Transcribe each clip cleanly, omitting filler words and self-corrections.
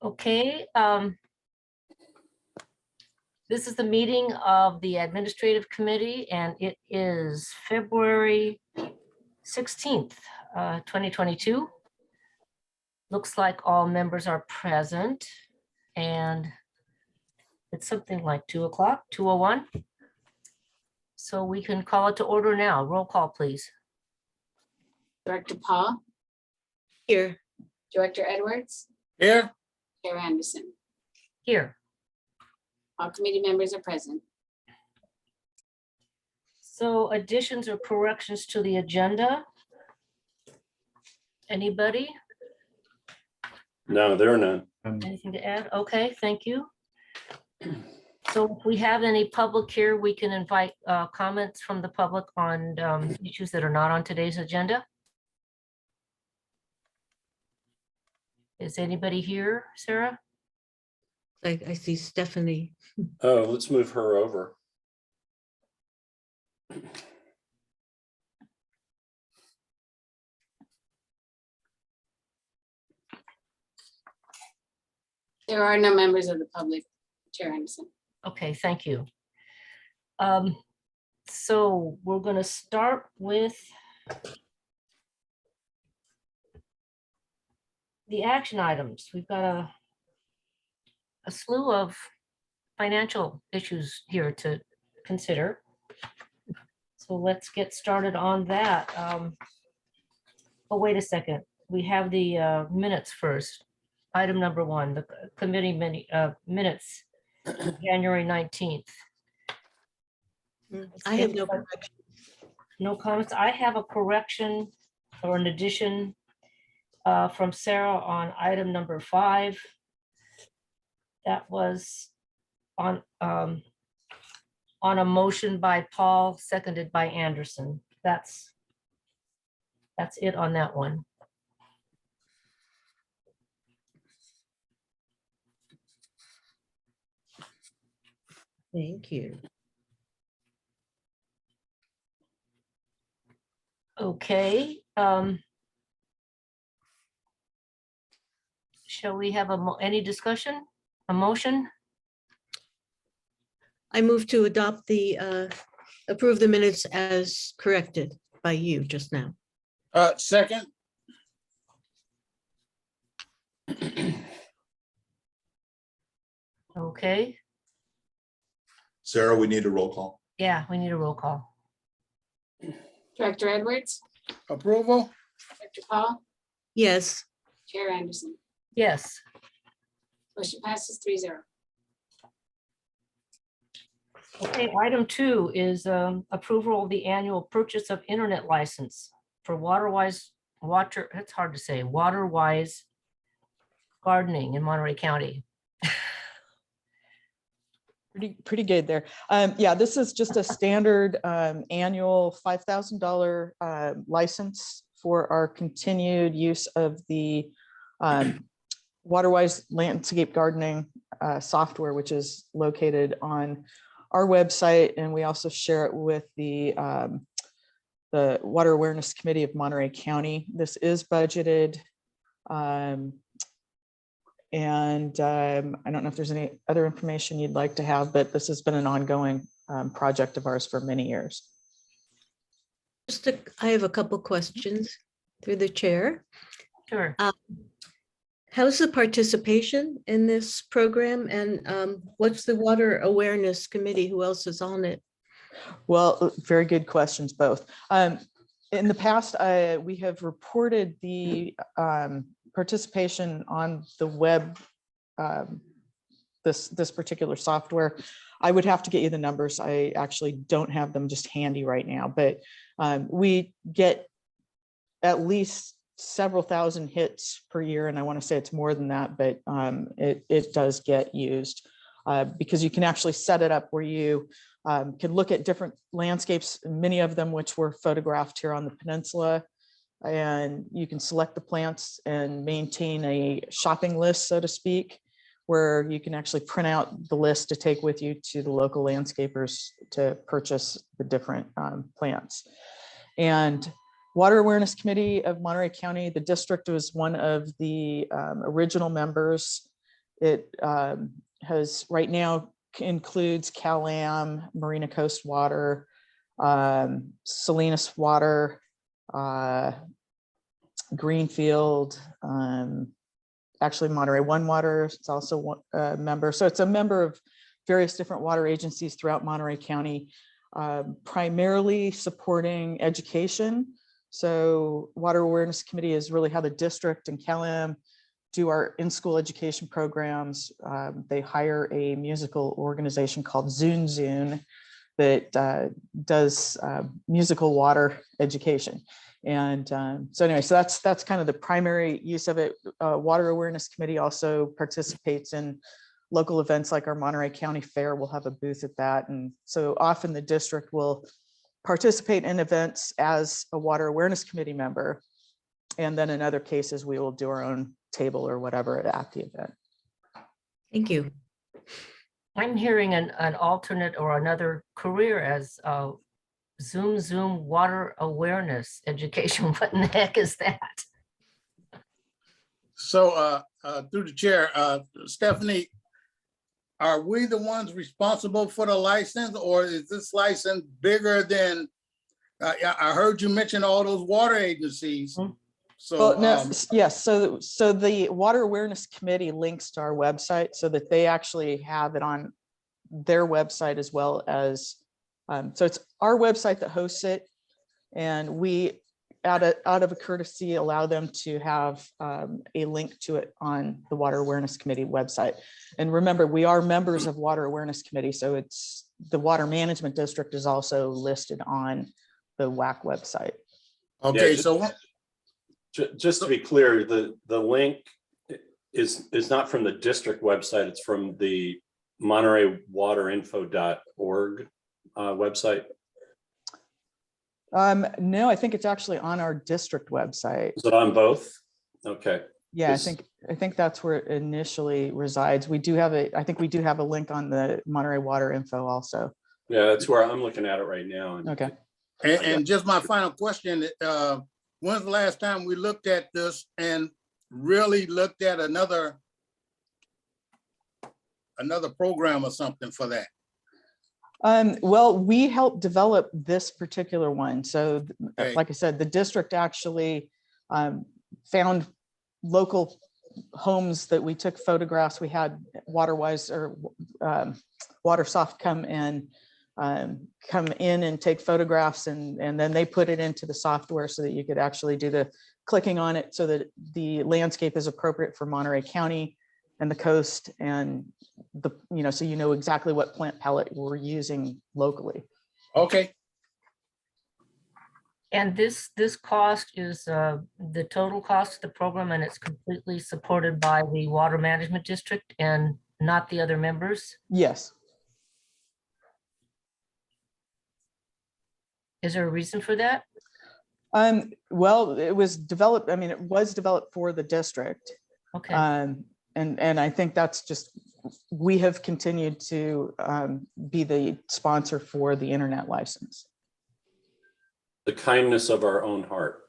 Okay, this is the meeting of the Administrative Committee, and it is February 16th, 2022. Looks like all members are present, and it's something like 2 o'clock, 2:01. So we can call it to order now. Roll call, please. Director Paul, Here. Director Edwards, Here. Chair Anderson. Here. All committee members are present. So additions or corrections to the agenda? Anybody? No, there are none. Anything to add? Okay, thank you. So if we have any public here, we can invite comments from the public on issues that are not on today's agenda. Is anybody here, Sarah? I see Stephanie. Oh, let's move her over. There are no members of the public, Chair Anderson. Okay, thank you. So we're going to start with the action items. We've got a slew of financial issues here to consider. So let's get started on that. Oh, wait a second. We have the minutes first. Item number 1, the committee minutes, January 19th. I have no correction. No comments. I have a correction or an addition from Sarah on item number 5. That was on a motion by Paul, seconded by Anderson. That's it on that one. Thank you. Okay. Shall we have any discussion? A motion? I move to adopt approve the minutes as corrected by you just now. Second. Okay. Sarah, we need a roll call. Yeah, we need a roll call. Director Edwards, Approval. Director Paul, Yes. Chair Anderson. Yes. Motion passes 3-0. Okay, item 2 is approval of the annual purchase of internet license for Waterwise Gardening in Monterey County. Pretty good there. Yeah, this is just a standard annual $5,000 license for our continued use of the Waterwise landscape gardening software, which is located on our website, and we also share it with the Water Awareness Committee of Monterey County. This is budgeted. And I don't know if there's any other information you'd like to have, but this has been an ongoing project of ours for many years. I have a couple questions through the chair. Sure. How's the participation in this program, and what's the Water Awareness Committee? Who else is on it? Well, very good questions, both. In the past, we have reported the participation on the web, this particular software. I would have to get you the numbers. I actually don't have them just handy right now, but we get at least several thousand hits per year, and I want to say it's more than that, but it does get used because you can actually set it up where you can look at different landscapes, many of them which were photographed here on the peninsula, and you can select the plants and maintain a shopping list, so to speak, where you can actually print out the list to take with you to the local landscapers to purchase the different plants. And Water Awareness Committee of Monterey County, the district was one of the original members. It has right now includes Cal-Am, Marina Coast Water, Salinas Water, Greenfield, actually Monterey One Water. It's also a member. So it's a member of various different water agencies throughout Monterey County, primarily supporting education. So Water Awareness Committee is really how the district and Cal-Am do our in-school education programs. They hire a musical organization called Zune that does musical water education. And so anyway, so that's kind of the primary use of it. Water Awareness Committee also participates in local events like our Monterey County Fair. We'll have a booth at that. And so often the district will participate in events as a Water Awareness Committee member. And then in other cases, we will do our own table or whatever at the event. Thank you. I'm hearing an alternate or another career as Zoom water awareness education. What in the heck is that? So through the chair, Stephanie, are we the ones responsible for the license, or is this license bigger than, I heard you mention all those water agencies. Mhm. So, Well, no, yes. So the Water Awareness Committee links to our website so that they actually have it on their website as well as, so it's our website that hosts it. And we, out of a courtesy, allow them to have a link to it on the Water Awareness Committee website. And remember, we are members of Water Awareness Committee. So it's the Water Management District is also listed on the WAC website. okay, Yeah, so Just to be clear, the link is not from the district website, it's from the MontereyWaterInfo.org website. No, I think it's actually on our district website. Is it on both? Okay. Yeah, Yes. I think that's where it initially resides. We do have I think we do have a link on the Monterey Water Info also. Yeah, that's where I'm looking at it right now. And Okay. and just my final question, when's the last time we looked at this and really looked at another program or something for that? Well, we helped develop this particular one. So Okay. like I said, the district actually found local homes that we took photographs. We had WaterWise or WaterSoft come in and take photographs, and then they put it into the software so that you could actually do the clicking on it so that the landscape is appropriate for Monterey County and the coast, and so you know exactly what plant palette we're using locally. Okay, And this cost is the total cost of the program, and it's completely supported by the Water Management District and not the other members? Yes. Is there a reason for that? Well, it was developed, it was developed for the district. Okay, And I think that's just, we have continued to be the sponsor for the internet license. the kindness of our own heart.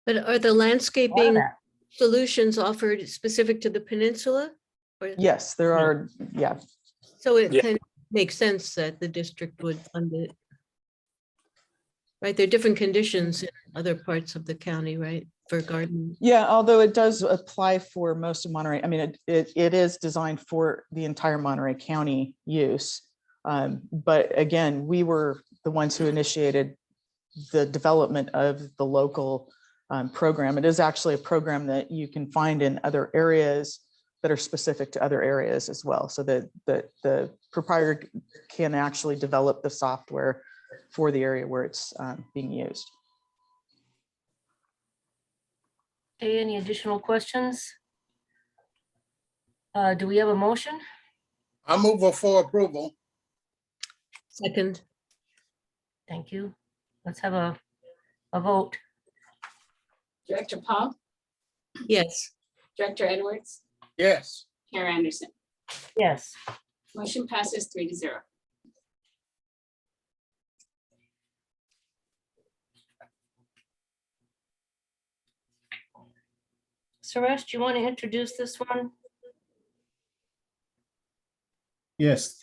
But are the All of landscaping that. solutions offered specific to the peninsula? Or, Yes, there are, yeah. so it Yeah. kind of makes sense that the district would fund it. Right, there are different conditions in other parts of the county, right, for gardening. Yeah, although it does apply for most of Monterey. It is designed for the entire Monterey County use. But again, we were the ones who initiated the development of the local program. It is actually a program that you can find in other areas that are specific to other areas as well, so that the proprietor can actually develop the software for the area where it's being used. Okay, any additional questions? Do we have a motion? I move for approval. Second, Thank you. Let's have a vote. Director Paul, yes. Director Edwards, Yes. Chair Anderson. Yes. Motion passes 3-0. Suresh, do you want to introduce this one? Yes,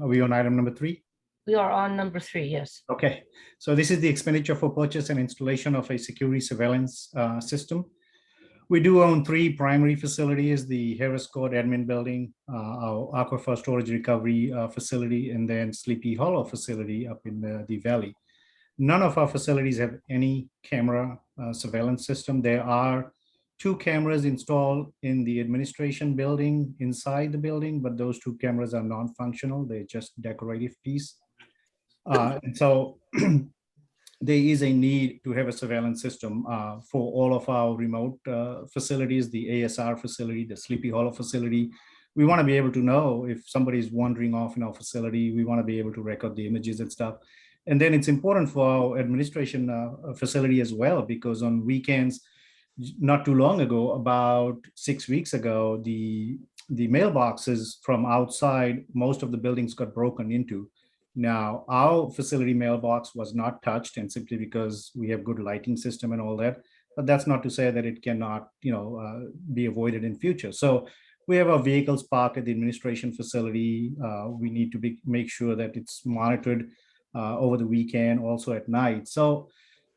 are we on item number 3? We are on number 3, yes. Okay, so this is the expenditure for purchase and installation of a security surveillance system. We do own 3 primary facilities, the Harris Court Admin Building, our Aquifer Storage Recovery facility, and then Sleepy Hollow facility up in the valley. None of our facilities have any camera surveillance system. There are 2 cameras installed in the administration building inside the building, but those 2 cameras are non-functional. They're just decorative piece. And so there is a need to have a surveillance system for all of our remote facilities, the ASR facility, the Sleepy Hollow facility. We want to be able to know if somebody is wandering off in our facility. We want to be able to record the images and stuff. And then it's important for our administration facility as well, because on weekends, not too long ago, about 6 weeks ago, the mailboxes from outside, most of the buildings got broken into. Now, our facility mailbox was not touched, and simply because we have good lighting system and all that, but that's not to say that it cannot, be avoided in future. So we have our vehicles parked at the administration facility. We need to make sure that it's monitored over the weekend, also at night. So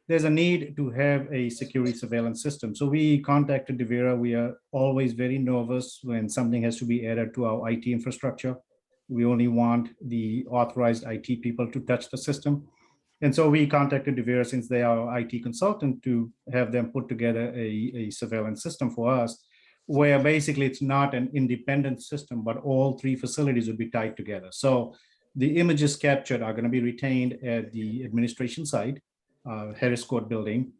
there's a need to have a security surveillance system. So we contacted Devera. We are always very nervous when something has to be added to our IT infrastructure. We only want the authorized IT people to touch the system. And so we contacted Devera, since they are our IT consultant, to have them put together a surveillance system for us, where basically it's not an independent system, but all 3 facilities would be tied together. So the images captured are going to be retained at the administration site, Harris Court building,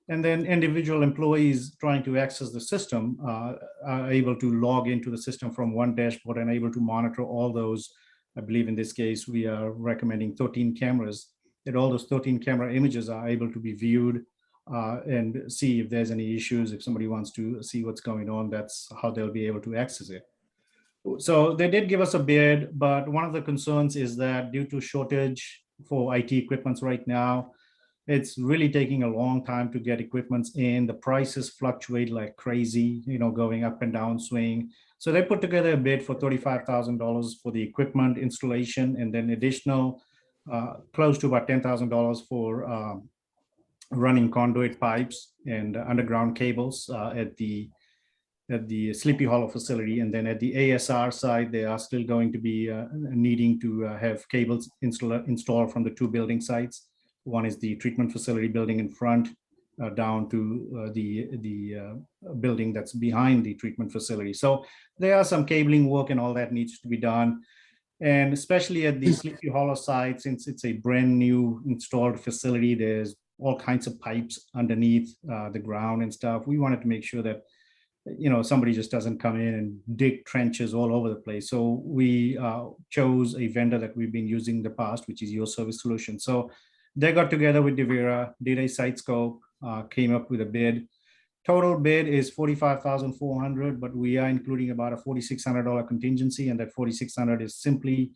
and then individual employees trying to access the system are able to log into the system from one dashboard and able to monitor all those. I believe in this case, we are recommending 13 cameras, that all those 13 camera images are able to be viewed and see if there's any issues. If somebody wants to see what's going on, that's how they'll be able to access it. So they did give us a bid, but one of the concerns is that due to shortage for IT equipments right now, it's really taking a long time to get equipments in. The prices fluctuate like crazy, going up and down swing. So they put together a bid for $35,000 for the equipment installation, and then additional close to about $10,000 for running conduit pipes and underground cables at the Sleepy Hollow facility. And then at the ASR side, they are still going to be needing to have cables installed from the 2 building sites. One is the treatment facility building in front, down to the building that's behind the treatment facility. So there are some cabling work and all that needs to be done. And especially at the Sleepy Hollow site, since it's a brand new installed facility, there's all kinds of pipes underneath the ground and stuff. We wanted to make sure that somebody just doesn't come in and dig trenches all over the place. So we chose a vendor that we've been using in the past, which is Your Service Solution. So they got together with Devera, did a site scope, came up with a bid. Total bid is $45,400, but we are including about a $4,600 contingency, and that $4,600 is simply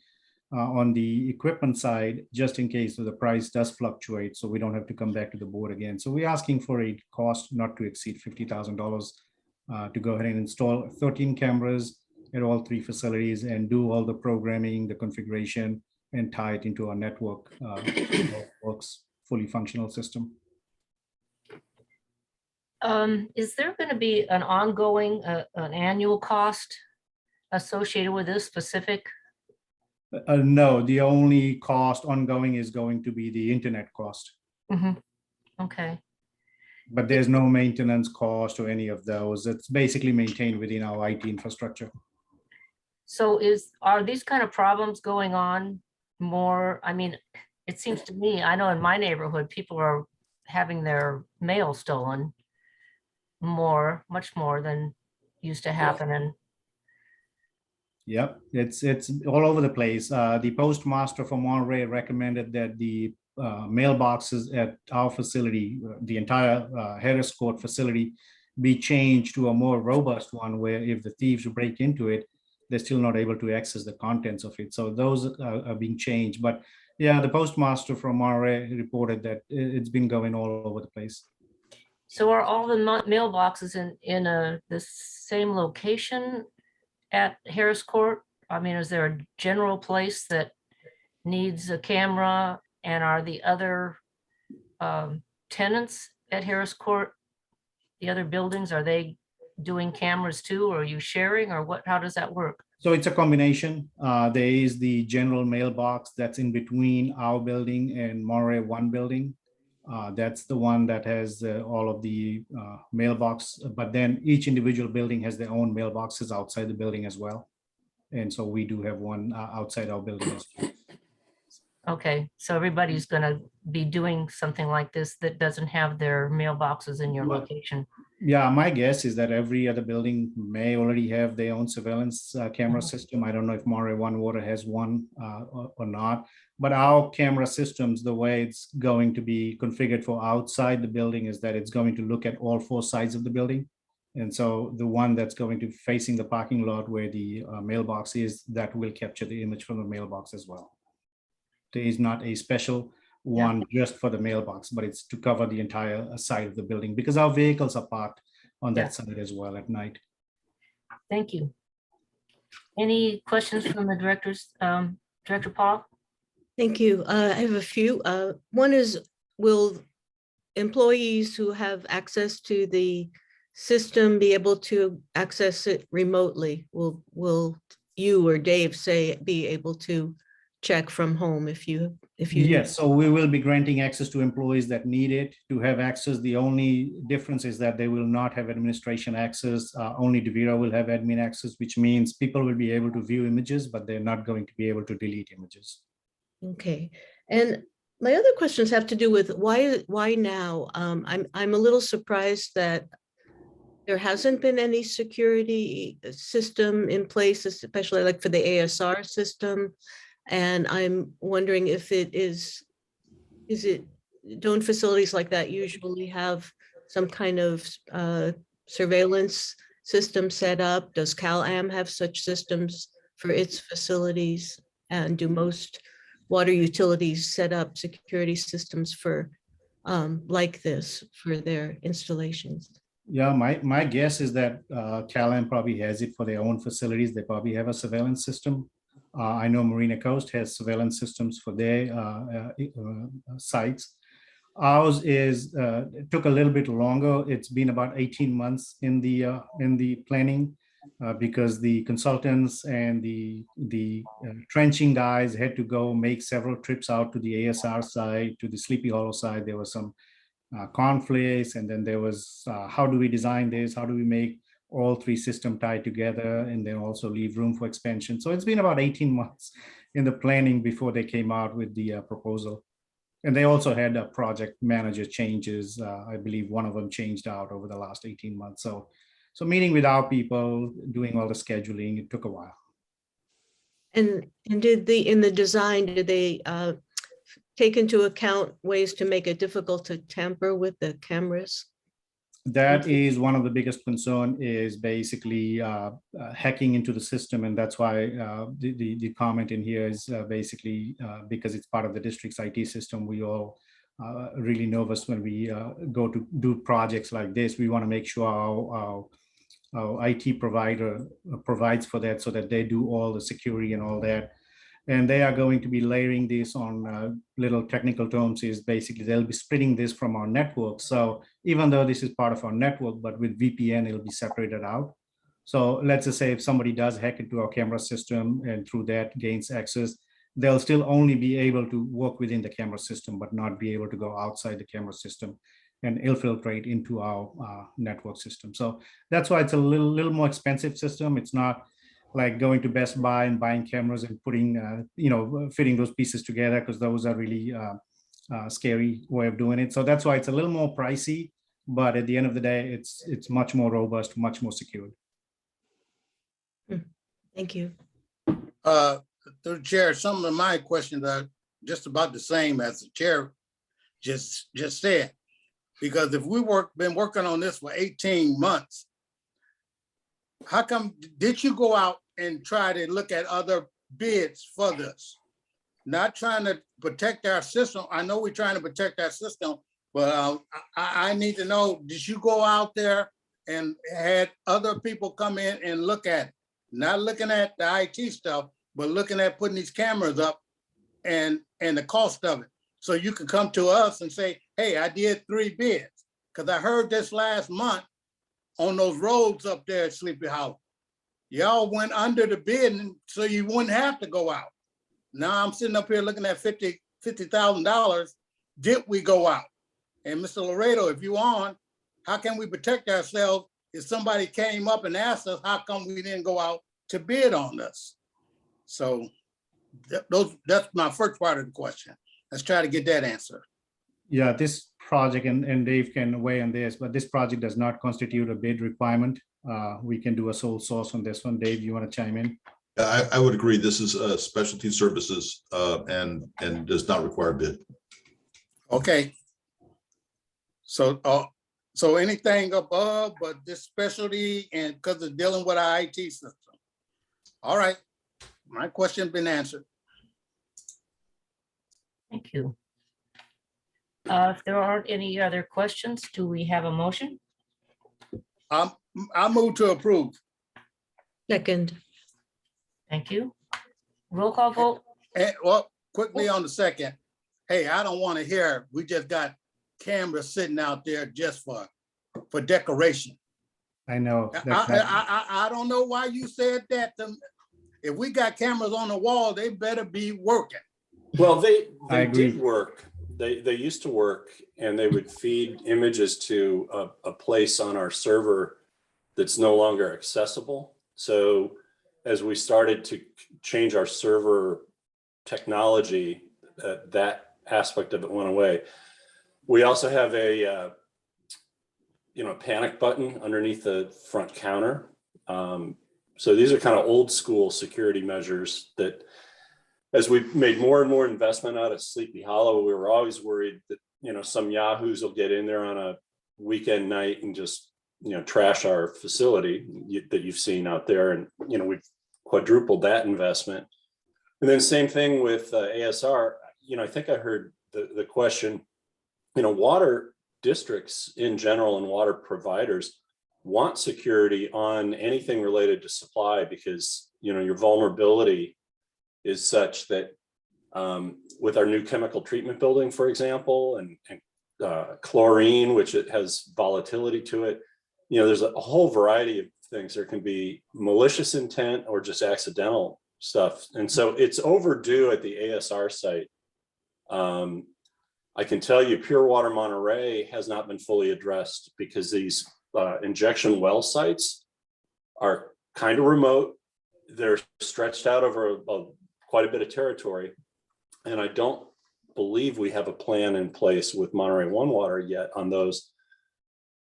on the equipment side, just in case the price does fluctuate, so we don't have to come back to the board again. So we're asking for a cost not to exceed $50,000 to go ahead and install 13 cameras at all 3 facilities and do all the programming, the configuration, and tie it into our network works fully functional system. Is there going to be an ongoing, an annual cost associated with this specific? No, the only cost ongoing is going to be the internet cost. Mhm. Okay. But there's no maintenance cost or any of those. It's basically maintained within our IT infrastructure. So are these kind of problems going on more? I mean, it seems to me, I know in my neighborhood, people are having their mail stolen much more than used to happen. And Yep, it's all over the place. The postmaster from Monterey recommended that the mailboxes at our facility, the entire Harris Court facility, be changed to a more robust one, where if the thieves break into it, they're still not able to access the contents of it. So those are being changed. But yeah, the postmaster from Monterey reported that it's been going all over the place. so are all the mailboxes in the same location at Harris Court? I mean, is there a general place that needs a camera? And are the other tenants at Harris Court, the other buildings, are they doing cameras too? Or are you sharing, or what, how does that work? So it's a combination. There is the general mailbox that's in between our building and Monterey 1 building. That's the one that has all of the mailbox, but then each individual building has their own mailboxes outside the building as well. And so we do have one outside our building as well. Okay, so everybody's gonna be doing something like this that doesn't have their mailboxes in your Right. location. Yeah, my guess is that every other building may already have their own surveillance camera Mhm. system. I don't know if Monterey One Water has one or not. But our camera systems, the way it's going to be configured for outside the building is that it's going to look at all 4 sides of the building. And so the one that's going to facing the parking lot where the mailbox is, that will capture the image from the mailbox as well. There is not a special one just for the mailbox, but it's to cover the entire side of the building because our vehicles are parked on Yeah. that side as well at night. Thank you. Any questions from the directors? Director Paul? Thank you. I have a few. One is, will employees who have access to the system be able to access it remotely? Will you or Dave be able to check from home if you? Yes, so we will be granting access to employees that need it to have access. The only difference is that they will not have administration access. Only DeVira will have admin access, which means people will be able to view images, but they're not going to be able to delete images. Okay, and my other questions have to do with why now? I'm a little surprised that there hasn't been any security system in place, especially like for the ASR system. And I'm wondering if don't facilities like that usually have some kind of surveillance system set up? Does Cal-Am have such systems for its facilities? And do most water utilities set up security systems for like this for their installations? Yeah, my guess is that Cal-Am probably has it for their own facilities. They probably have a surveillance system. I know Marina Coast has surveillance systems for their sites. Ours it took a little bit longer. It's been about 18 months in the planning because the consultants and the trenching guys had to go make several trips out to the ASR side, to the Sleepy Hollow side. There was some conflicts, and then there was how do we design this? How do we make all 3 systems tied together, and then also leave room for expansion? So it's been about 18 months in the planning before they came out with the proposal. And they also had project manager changes. I believe one of them changed out over the last 18 months. So meeting with our people, doing all the scheduling, it took a while. And in the design, did they take into account ways to make it difficult to tamper with the cameras? That is one of the biggest concern is basically hacking into the system. And that's why the comment in here is basically because it's part of the district's IT system. We all really nervous when we go to do projects like this. We want to make sure our IT provider provides for that so that they do all the security and all that. And they are going to be layering this on little technical terms is basically they'll be splitting this from our network. So even though this is part of our network, but with VPN, it'll be separated out. So let's just say if somebody does hack into our camera system and through that gains access, they'll still only be able to work within the camera system, but not be able to go outside the camera system and infiltrate into our network system. So that's why it's a little more expensive system. It's not like going to Best Buy and buying cameras and putting, fitting those pieces together, because those are really scary way of doing it. So that's why it's a little more pricey, but at the end of the day, it's much more robust, much more secure. Thank you. Through the chair, some of my questions are just about the same as the chair just said. Because if been working on this for 18 months, how come did you go out and try to look at other bids for this? Not trying to protect our system. I know we're trying to protect our system, but I need to know, did you go out there and had other people come in and look at it? not looking at the IT stuff, but looking at putting these cameras up and the cost of it. So you can come to us and say, hey, I did 3 bids. Because I heard this last month on those roads up there at Sleepy Hollow. Y'all went under the bid so you wouldn't have to go out. Now I'm sitting up here looking at $50,000. Did we go out? And Mr. Laredo, if you on, how can we protect ourselves if somebody came up and asked us, how come we didn't go out to bid on this? So that's my first part of the question. Let's try to get that answer. Yeah, this project, and Dave can weigh on this, but this project does not constitute a bid requirement. We can do a sole source on this one. Dave, you want to chime in? I would agree. This is specialty services and does not require a bid. Okay. So anything above but this specialty and because it's dealing with our IT system. All right, my question been answered. Thank you. If there aren't any other questions, do we have a motion? I move to approve. Second, Thank you. Roll call vote. And well, quickly on the second. Hey, I don't want to hear, we just got cameras sitting out there just for decoration. I know. I don't know why you said that. If we got cameras on the wall, they better be working. Well, they agree. did work. They used to work, and they would feed images to a place on our server that's no longer accessible. So as we started to change our server technology, that aspect of it went away. We also have a panic button underneath the front counter. So these are kind of old school security measures that, as we made more and more investment out of Sleepy Hollow, we were always worried that, some yahoos will get in there on a weekend night and just, trash our facility that you've seen out there. And, we've quadrupled that investment. And then same thing with ASR. I think I heard the question, water districts in general and water providers want security on anything related to supply because, your vulnerability is such that with our new chemical treatment building, for example, and chlorine, which it has volatility to it, there's a whole variety of things. There can be malicious intent or just accidental stuff. And so it's overdue at the ASR site. I can tell you Pure Water Monterey has not been fully addressed because these injection well sites are kind of remote. They're stretched out over quite a bit of territory. And I don't believe we have a plan in place with Monterey One Water yet on those,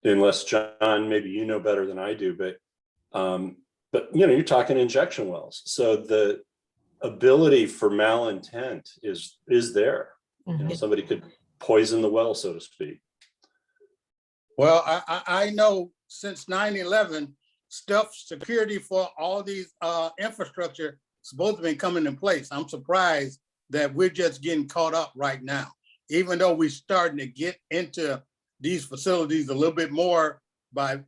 unless John, maybe you know better than I do, but you're talking injection wells. So the ability for malintent is there. Somebody could poison the well, so to speak. Well, I know since 9/11, security for all these infrastructure supposed to be coming in place. I'm surprised that we're just getting caught up right now, even though we're starting to get into these facilities a little bit more by,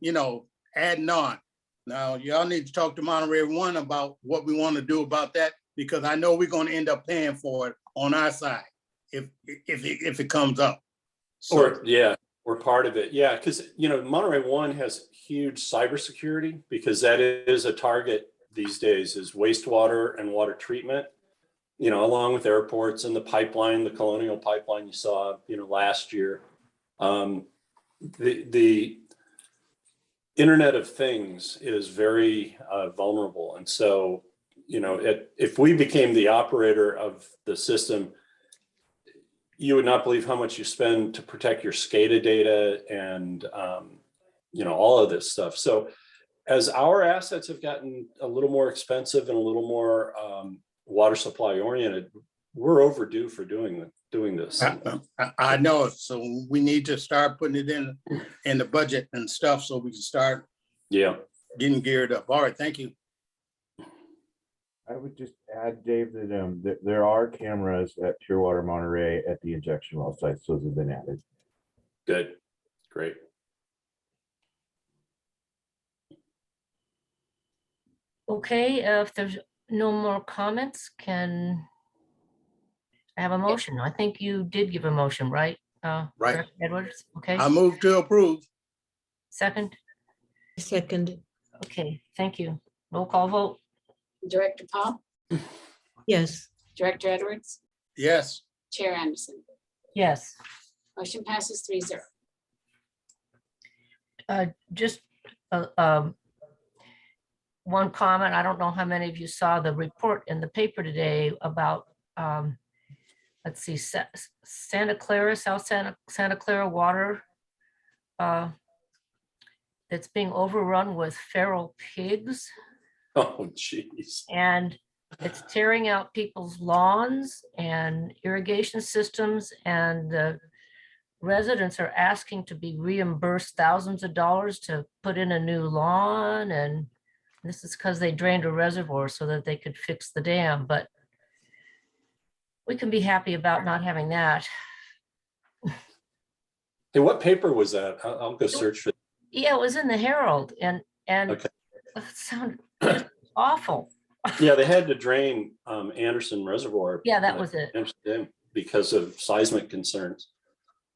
adding on. Now, y'all need to talk to Monterey One about what we want to do about that, because I know we're going to end up paying for it on our side if it comes up. So, We're part of it. Yeah, because Monterey One has huge cybersecurity because that is a target these days, is wastewater and water treatment, along with airports and the pipeline, the Colonial Pipeline you saw, last year. The Internet of Things is very vulnerable. And so, if we became the operator of the system, you would not believe how much you spend to protect your SCADA data and, all of this stuff. So as our assets have gotten a little more expensive and a little more water supply oriented, we're overdue for doing this. I know, so we need to start putting it in the budget and stuff so we can start getting geared up. All right, thank you. I would just add, Dave, that there are cameras at Pure Water Monterey at the injection well sites. Those have been added. Good, great. Okay, if there's no more comments, can I have a motion? I think you did give a motion, right? Right. Director Edwards, okay, I move to approve. second, Second, okay, thank you. Roll call vote, Director Paul, yes. Director Edwards, Yes. Chair Anderson. yes. Motion passes 3-0. Just one comment. I don't know how many of you saw the report in the paper today about, let's see, Santa Clara, South Santa Clara water that's being overrun with feral pigs, Oh, geez. and it's tearing out people's lawns and irrigation systems, and the residents are asking to be reimbursed thousands of dollars to put in a new lawn, and this is because they drained a reservoir so that they could fix the dam, but we can be happy about not having that. Hey, what paper was that? I'll go search for. Yeah, it was in the Herald, and Okay. it sounded just awful. Yeah, they had to drain Anderson Reservoir. Yeah, that was it. Amsterdam because of seismic concerns.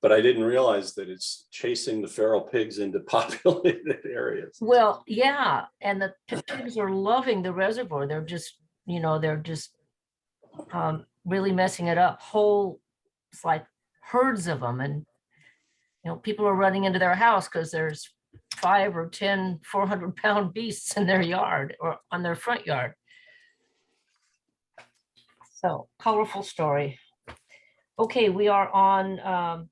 But I didn't realize that it's chasing the feral pigs into populated areas. Well, yeah, and the pigs are loving the reservoir. They're just, really messing it up. It's like herds of them, and people are running into their house because there's 5 or 10 400-pound beasts in their yard or on their front yard. So colorful story. Okay, we are on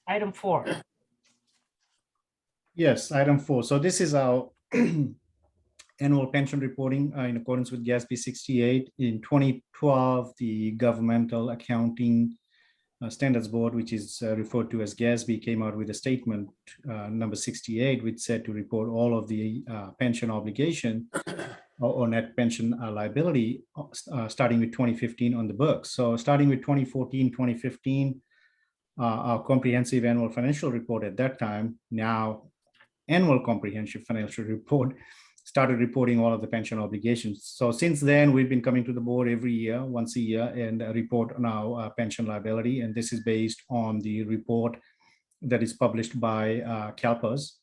item 4. Yes, item 4. So this is our annual pension reporting in accordance with GASB 68. In 2012, the Governmental Accounting Standards Board, which is referred to as GASB, came out with a statement number 68, which said to report all of the pension obligation or net pension liability starting with 2015 on the books. So starting with 2014, 2015, our comprehensive annual financial report at that time, now annual comprehensive financial report, started reporting all of the pension obligations. So since then, we've been coming to the board every year, once a year, and report on our pension liability. And this is based on the report that is published by CalPERS.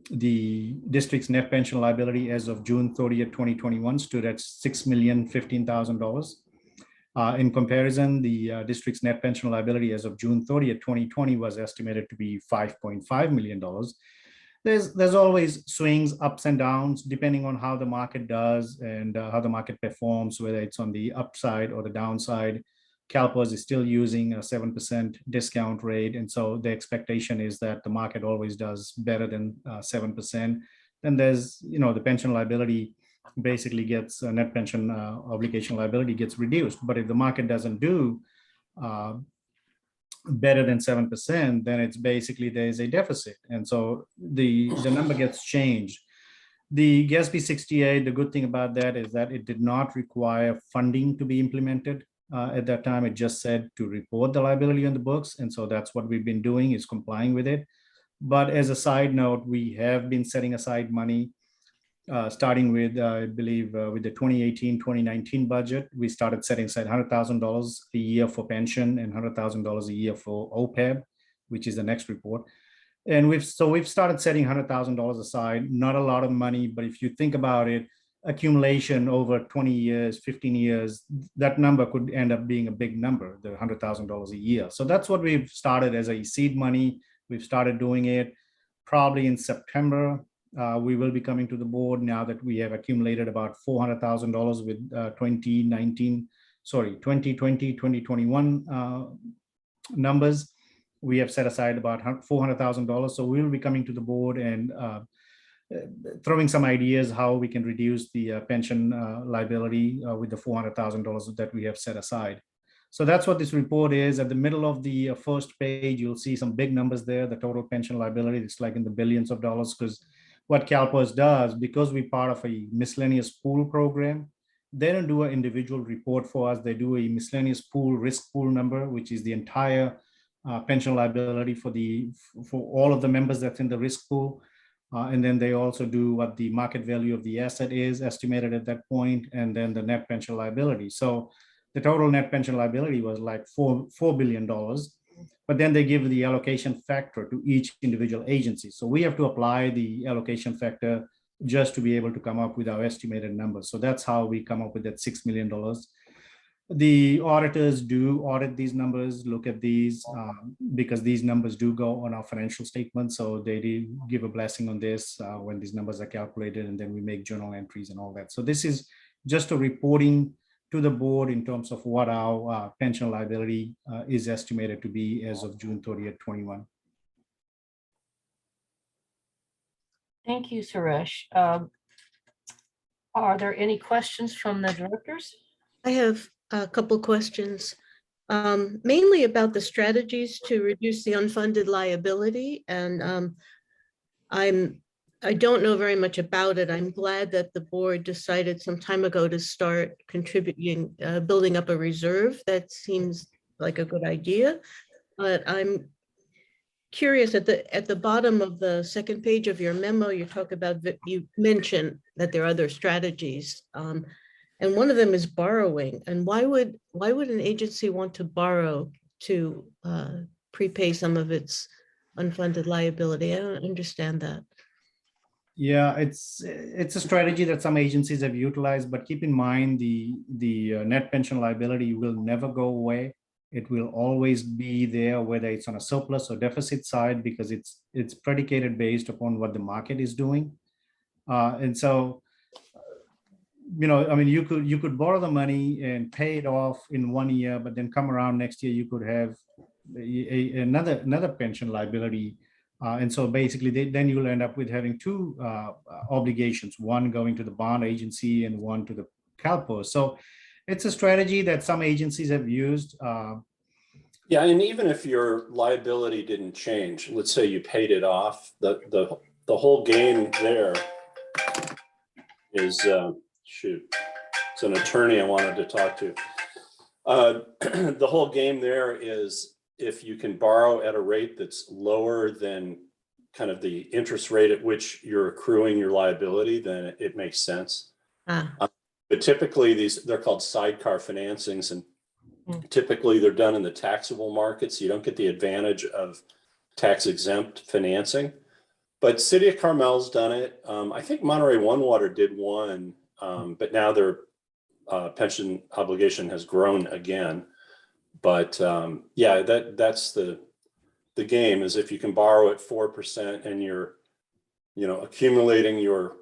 The district's net pension liability as of June 30th, 2021 stood at $6,015,000. In comparison, the district's net pension liability as of June 30th, 2020 was estimated to be $5.5 million. There's always swings, ups and downs, depending on how the market does and how the market performs, whether it's on the upside or the downside. CalPERS is still using a 7% discount rate. And so the expectation is that the market always does better than 7%. Then there's, the pension liability basically gets net pension obligation liability gets reduced. But if the market doesn't do better than 7%, then it's basically there's a deficit. And so the number gets changed. The GASB 68, the good thing about that is that it did not require funding to be implemented. At that time, it just said to report the liability on the books. And so that's what we've been doing, is complying with it. But as a side note, we have been setting aside money, starting with, I believe, with the 2018-2019 budget. We started setting aside $100,000 a year for pension and $100,000 a year for OPEB, which is the next report. And we've started setting $100,000 aside, not a lot of money, but if you think about it, accumulation over 20 years, 15 years, that number could end up being a big number, the $100,000 a year. So that's what we've started as a seed money. We've started doing it probably in September. We will be coming to the board now that we have accumulated about $400,000 with 2020, 2021 numbers. We have set aside about $400,000. So we will be coming to the board and throwing some ideas how we can reduce the pension liability with the $400,000 that we have set aside. So that's what this report is. At the middle of the first page, you'll see some big numbers there. The total pension liability is like in the billions of dollars, because what CalPERS does, because we're part of a miscellaneous pool program, they don't do an individual report for us. They do a miscellaneous pool risk pool number, which is the entire pension liability for all of the members that's in the risk pool. And then they also do what the market value of the asset is estimated at that point, and then the net pension liability. So the total net pension liability was like $4 billion. But then they give the allocation factor to each individual agency. So we have to apply the allocation factor just to be able to come up with our estimated numbers. So that's how we come up with that $6 million. The auditors do audit these numbers, look at these, because these numbers do go on our financial statements. So they do give a blessing on this when these numbers are calculated, and then we make journal entries and all that. So this is just a reporting to the board in terms of what our pension liability is estimated to be as of June 30th, 21. Thank you, Suresh. Are there any questions from the directors? I have a couple questions, mainly about the strategies to reduce the unfunded liability. And I don't know very much about it. I'm glad that the board decided some time ago to start contributing, building up a reserve. That seems like a good idea. But I'm curious, at the bottom of the second page of your memo, you talk about, you mentioned that there are other strategies. And one of them is borrowing. And why would an agency want to borrow to prepay some of its unfunded liability? I don't understand that. Yeah, it's a strategy that some agencies have utilized, but keep in mind the net pension liability will never go away. It will always be there, whether it's on a surplus or deficit side, because it's predicated based upon what the market is doing. And so, you know, I mean, you could borrow the money and pay it off in 1 year, but then come around next year, you could have another pension liability. And so basically then you'll end up with having two obligations, one going to the bond agency and one to the CalPERS. So it's a strategy that some agencies have used. Yeah, and even if your liability didn't change, let's say you paid it off, the whole game there is, shoot, it's an attorney I wanted to talk to. The whole game there is, if you can borrow at a rate that's lower than kind of the interest rate at which you're accruing your liability, then it makes sense. But typically they're called sidecar financings, and typically they're done in the taxable market, so you don't get the advantage of tax exempt financing. But City of Carmel's done it. I think Monterey One Water did one, but now their pension obligation has grown again. But yeah, that's the game, is if you can borrow at 4% and you're, you know, accumulating your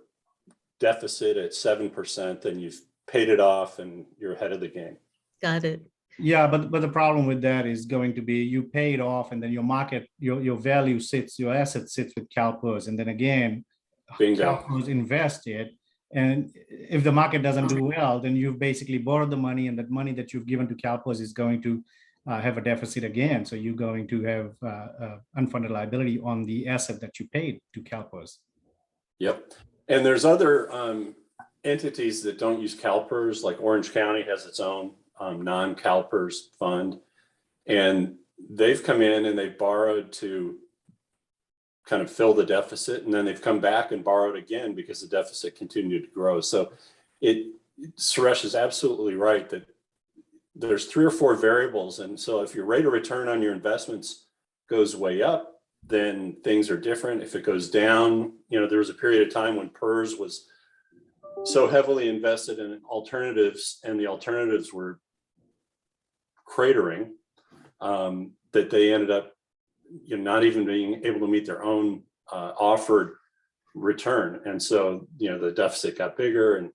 deficit at 7%, then you've paid it off and you're ahead of the game. Got it. Yeah, but the problem with that is going to be you pay it off, and then your market, your value sits, your asset sits with CalPERS, and then again, CalPERS invest it. And if the market doesn't do well, then you've basically borrowed the money, and that money that you've given to CalPERS is going to have a deficit again. So you're going to have unfunded liability on the asset that you paid to CalPERS. Yep. And there's other entities that don't use CalPERS, like Orange County has its own non-CalPERS fund, and they've come in and they've borrowed to kind of fill the deficit, and then they've come back and borrowed again because the deficit continued to grow. So Suresh is absolutely right that there's 3 or 4 variables, and so if your rate of return on your investments goes way up, then things are different. If it goes down, you know, there was a period of time when PERS was so heavily invested in alternatives, and the alternatives were cratering, that they ended up, you know, not even being able to meet their own offered return. And so, you know, the deficit got bigger. And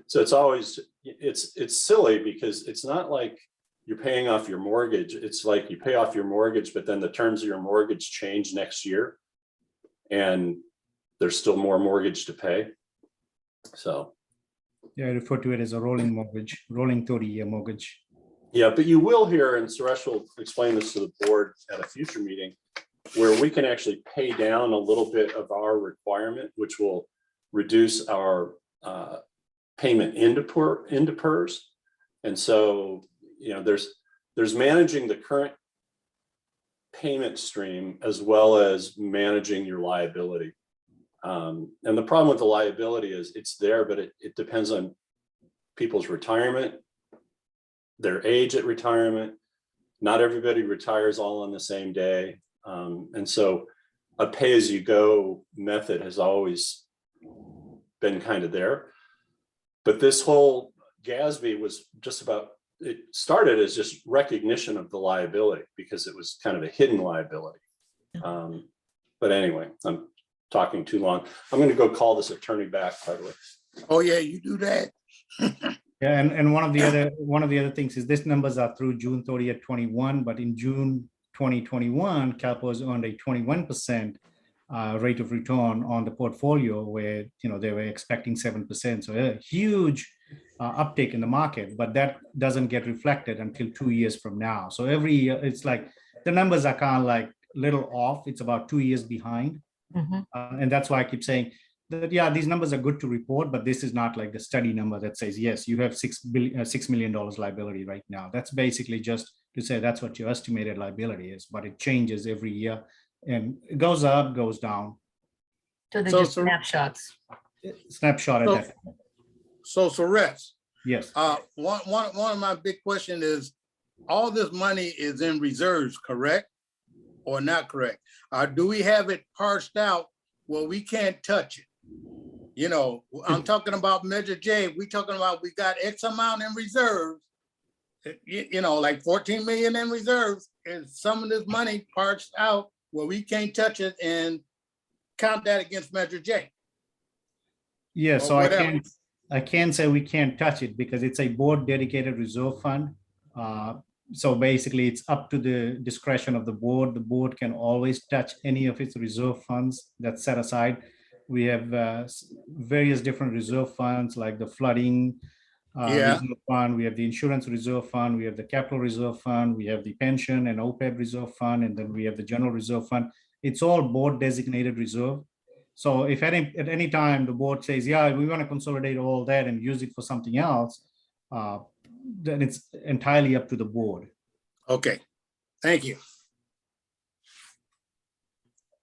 so it's always, it's silly, because it's not like you're paying off your mortgage. It's like you pay off your mortgage, but then the terms of your mortgage change next year, and there's still more mortgage to pay. So Yeah, I refer to it as a rolling mortgage, rolling 30-year mortgage. yeah, but you will hear, and Suresh will explain this to the board at a future meeting, where we can actually pay down a little bit of our requirement, which will reduce our payment into PERS. And so, you know, there's managing the current payment stream as well as managing your liability. And the problem with the liability is it's there, but it depends on people's retirement, their age at retirement. Not everybody retires all on the same day. And so a pay-as-you-go method has always been kind of there. But this whole GASB was just about, it started as just recognition of the liability because it was kind of a hidden liability. But anyway, I'm talking too long. I'm going to go call this attorney back, by the way. Oh, yeah, you do that. Yeah, and one of the other things is this numbers are through June 30th, 21, but in June 2021, CalPERS earned a 21% rate of return on the portfolio, where they were expecting 7%. So a huge uptake in the market, but that doesn't get reflected until 2 years from now. So every year, it's like the numbers are kind of like little off. It's about 2 years behind, and that's why I keep saying that, yeah, these numbers are good to report, but this is not like the study number that says, yes, you have $6 million liability right now. That's basically just to say that's what your estimated liability is, but it changes every year and it goes up, goes down. So they're So- just snapshots. Snapshot at Well- that. So Suresh, Yes, one of my big question is, all this money is in reserves, correct? Or not correct? Do we have it parsed out where we can't touch it? I'm talking about Measure J. We talking about we got X amount in reserves. Like 14 million in reserves. Is some of this money parsed out where we can't touch it and count that against Measure J? yeah, Or so whatever. I can't say we can't touch it because it's a board dedicated reserve fund. So basically it's up to the discretion of the board. The board can always touch any of its reserve funds that's set aside. We have various different reserve funds like the flooding reserve fund, we have the insurance reserve fund, we have the capital reserve fund, we have the pension and OPEB reserve fund, and then we have the general reserve fund. It's all board designated reserve. So if at any time the board says, yeah, we want to consolidate all that and use it for something else, then it's entirely up to the board. Okay, thank you.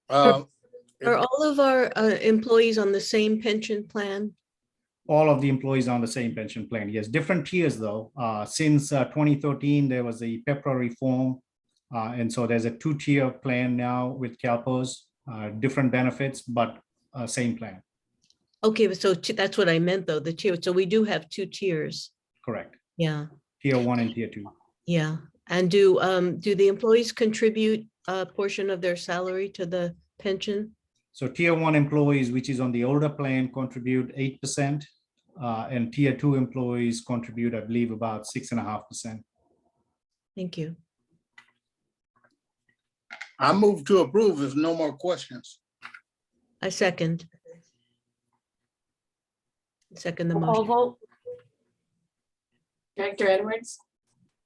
Are all of our employees on the same pension plan? All of the employees on the same pension plan. Yes, different tiers though. Since 2013, there was a PEPRA reform. And so there's a 2-tier plan now with CalPERS, different benefits, but same plan. Okay, so that's what I meant though, the tier. So we do have 2 tiers. Correct. Yeah, Tier 1 and tier 2. yeah. And do the employees contribute a portion of their salary to the pension? So tier 1 employees, which is on the older plan, contribute 8%. And tier 2 employees contribute, I believe, about 6.5%. Thank you. I move to approve. There's no more questions. I second. Second the Roll call motion. vote. Director Edwards,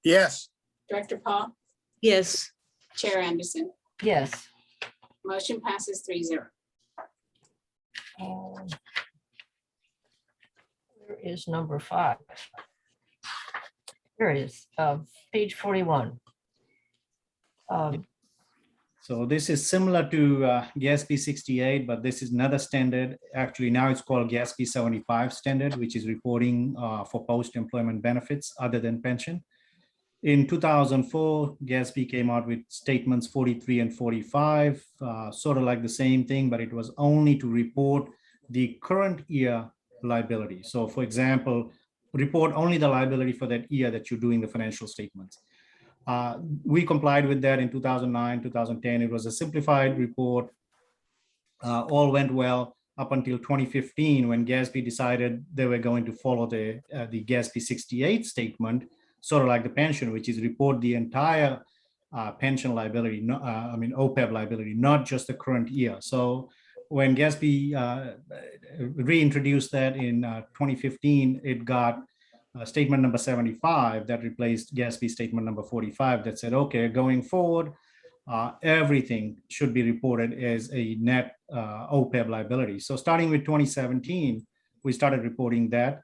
Yes, Director Paul, Yes, Chair Anderson. Yes. Motion passes 3-0. Where is number 5? Here it is, page 41. So this is similar to GASB 68, but this is another standard. Actually, now it's called GASB 75 standard, which is reporting for post-employment benefits other than pension. In 2004, GASB came out with statements 43 and 45, sort of like the same thing, but it was only to report the current year liability. So for example, report only the liability for that year that you're doing the financial statements. We complied with that in 2009, 2010. It was a simplified report. All went well up until 2015 when GASB decided they were going to follow the GASB 68 statement, sort of like the pension, which is report the entire pension liability, OPEB liability, not just the current year. So when GASB reintroduced that in 2015, it got statement number 75 that replaced GASB statement number 45 that said, okay, going forward, everything should be reported as a net OPEB liability. So starting with 2017, we started reporting that.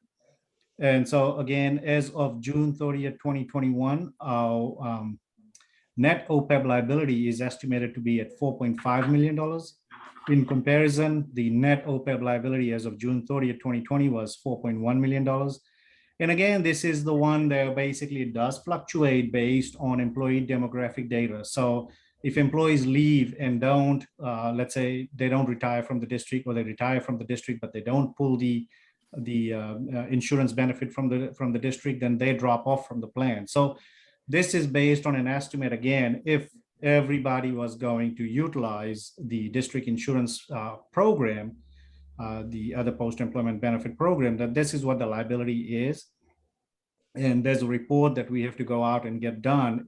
And so again, as of June 30th, 2021, our net OPEB liability is estimated to be at $4.5 million. In comparison, the net OPEB liability as of June 30th, 2020 was $4.1 million. And again, this is the one that basically does fluctuate based on employee demographic data. So if employees leave and don't, let's say they don't retire from the district, or they retire from the district, but they don't pull the insurance benefit from the district, then they drop off from the plan. So this is based on an estimate, again, if everybody was going to utilize the district insurance program, the other post-employment benefit program, that this is what the liability is. And there's a report that we have to go out and get done.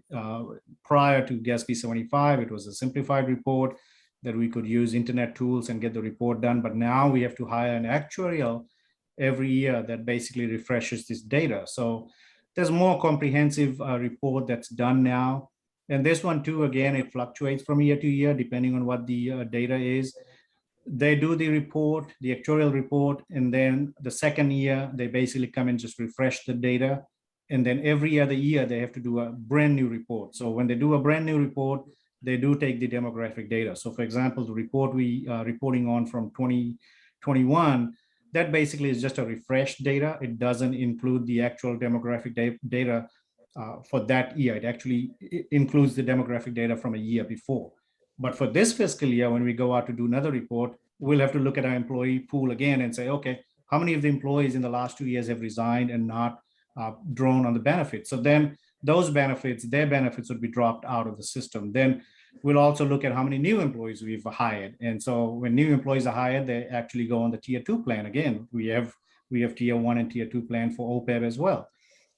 Prior to GASB 75, it was a simplified report that we could use internet tools and get the report done. But now we have to hire an actuarial every year that basically refreshes this data. So there's more comprehensive report that's done now. And this one too, again, it fluctuates from year to year depending on what the data is. They do the report, the actuarial report, and then the second year, they basically come and just refresh the data. And then every other year, they have to do a brand new report. So when they do a brand new report, they do take the demographic data. So for example, the report we are reporting on from 2021, that basically is just a refreshed data. It doesn't include the actual demographic data for that year. It actually includes the demographic data from a year before. But for this fiscal year, when we go out to do another report, we'll have to look at our employee pool again and say, okay, how many of the employees in the last 2 years have resigned and not drawn on the benefits? So then those benefits, their benefits would be dropped out of the system. Then we'll also look at how many new employees we've hired. And so when new employees are hired, they actually go on the tier 2 plan. Again, we have tier 1 and tier 2 plan for OPEB as well.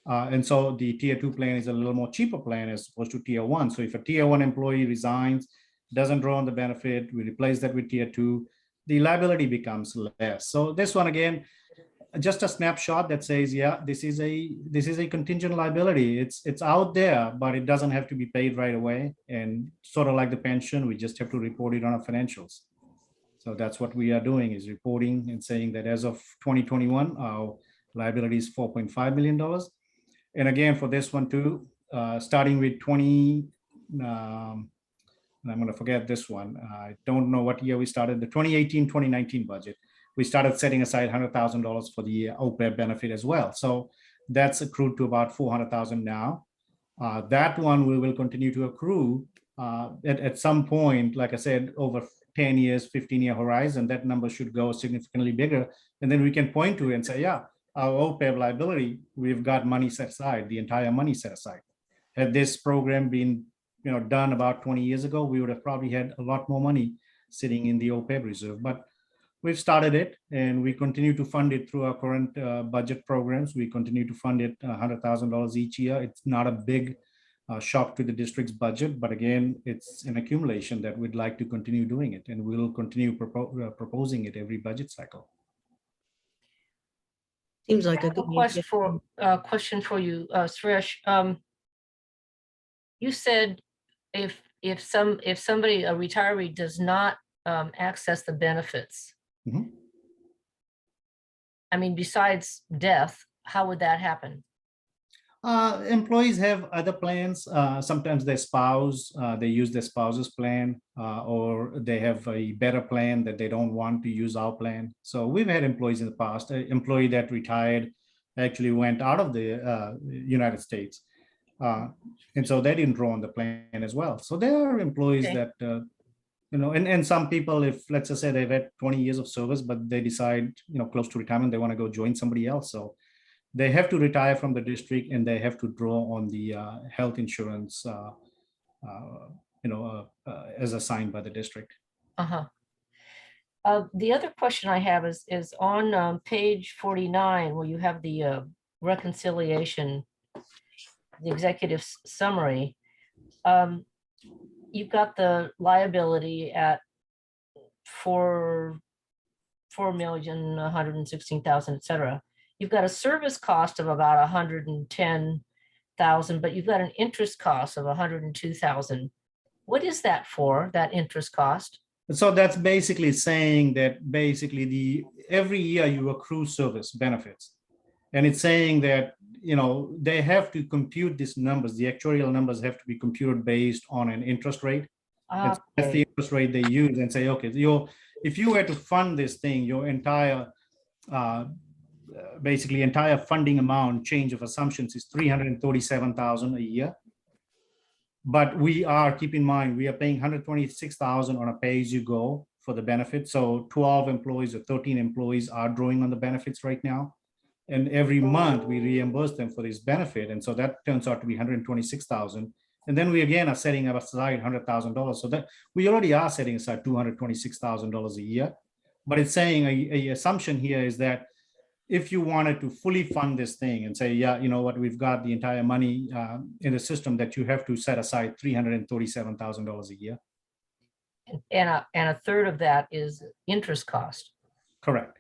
And so the tier 2 plan is a little more cheaper plan as opposed to tier 1. So if a tier 1 employee resigns, doesn't draw on the benefit, we replace that with tier 2, the liability becomes less. So this one, again, just a snapshot that says, yeah, this is a contingent liability. It's out there, but it doesn't have to be paid right away. And sort of like the pension, we just have to report it on our financials. So that's what we are doing, is reporting and saying that as of 2021, our liability is $4.5 million. And again, for this one too, starting with and I'm going to forget this one. I don't know what year we started, the 2018-2019 budget. We started setting aside $100,000 for the OPEB benefit as well. So that's accrued to about $400,000 now. That one we will continue to accrue at some point, like I said, over 10 years, 15-year horizon, that number should go significantly bigger. And then we can point to it and say, yeah, our OPEB liability, we've got money set aside, the entire money set aside. Had this program been done about 20 years ago, we would have probably had a lot more money sitting in the OPEB reserve. But we've started it, and we continue to fund it through our current budget programs. We continue to fund it $100,000 each year. It's not a big shock to the district's budget, but again, it's an accumulation that we'd like to continue doing it, and we'll continue proposing it every budget cycle. Seems like a A good question for you, Suresh. You said if somebody, a retiree, does not access the benefits, Mhm. I mean, besides death, how would that happen? Employees have other plans. Sometimes their spouse, they use their spouse's plan, or they have a better plan that they don't want to use our plan. So we've had employees in the past. An employee that retired actually went out of the United States. And so they didn't draw on the plan as well. So there are employees Okay. that, and some people, if let's just say they've had 20 years of service, but they decide, close to retirement, they want to go join somebody else. So they have to retire from the district and they have to draw on the health insurance, as assigned by the district. Uh-huh. The other question I have is on page 49, where you have the reconciliation, the executive summary. You've got the liability at 4,116,000, et cetera. You've got a service cost of about 110,000, but you've got an interest cost of 102,000. What is that for, that interest cost? So that's basically saying that every year you accrue service benefits. And it's saying that, they have to compute these numbers. The actuarial numbers have to be computed based on an interest rate. That's the interest rate they use and say, okay, if you were to fund this thing, your entire, basically entire funding amount change of assumptions is 337,000 a year. But we are, keep in mind, we are paying 126,000 on a pay-as-you-go for the benefit. So 12 employees or 13 employees are drawing on the benefits right now. And every month we reimburse them for this benefit. And so that turns out to be 126,000. And then we again are setting aside $100,000. So that we already are setting aside $226,000 a year. But it's saying a assumption here is that if you wanted to fully fund this thing and say, yeah, you know what, we've got the entire money in the system, that you have to set aside $337,000 a year. And a third of that is interest cost. Correct.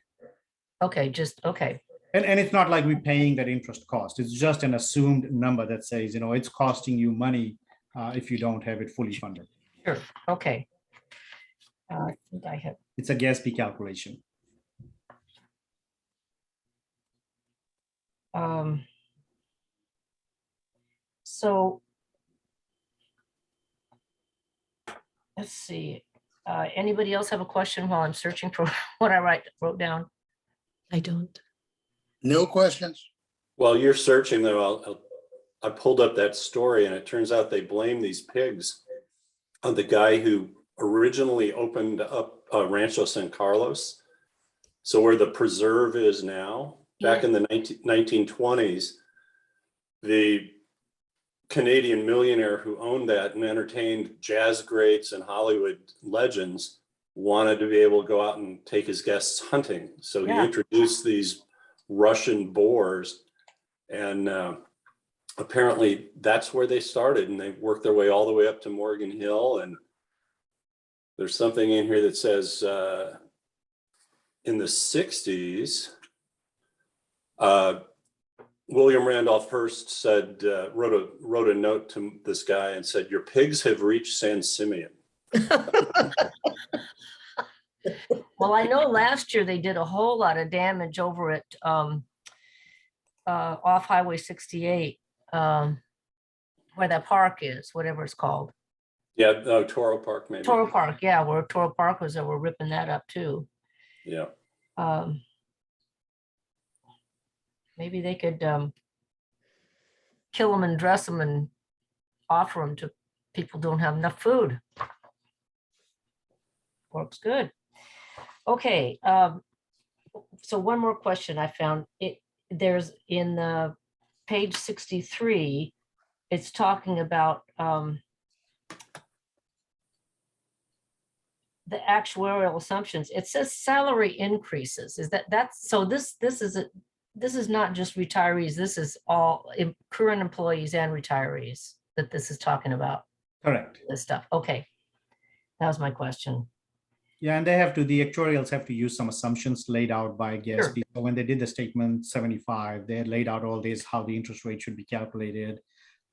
Okay, just, okay. And it's not like we're paying that interest cost. It's just an assumed number that says, you know, it's costing you money if you don't have it fully funded. Sure, okay. I think I have, It's a GASB calculation. so let's see. Anybody else have a question while I'm searching for what I wrote down? I don't. No questions? While you're searching though, I pulled up that story and it turns out they blame these pigs on the guy who originally opened up Rancho San Carlos. So where the preserve is now, back in the 1920s, the Canadian millionaire who owned that and entertained jazz greats and Hollywood legends wanted to be able to go out and take his guests hunting. So he introduced these Russian boars, and apparently that's where they started, and they worked their way all the way up to Morgan Hill. And there's something in here that says in the 60s, William Randolph Hearst said, wrote a note to this guy and said, "Your pigs have reached San Simeon." Well, I know last year they did a whole lot of damage over at off Highway 68, where that park is, whatever it's called. Yeah, Toro Park maybe. Toro Park, yeah, where Toro Park was, they were ripping that up too. Yeah. Maybe they could kill them and dress them and offer them to people who don't have enough food. Works good. Okay, so one more question I found. There's in the page 63, it's talking about the actuarial assumptions. It says salary increases. Is that's so this is not just retirees, this is all current employees and retirees that this is talking about. Correct. This stuff. Okay. That was my question. Yeah, and the actuarials have to use some assumptions laid out by GASB. Sure. So when they did the statement 75, they had laid out all this, how the interest rate should be calculated,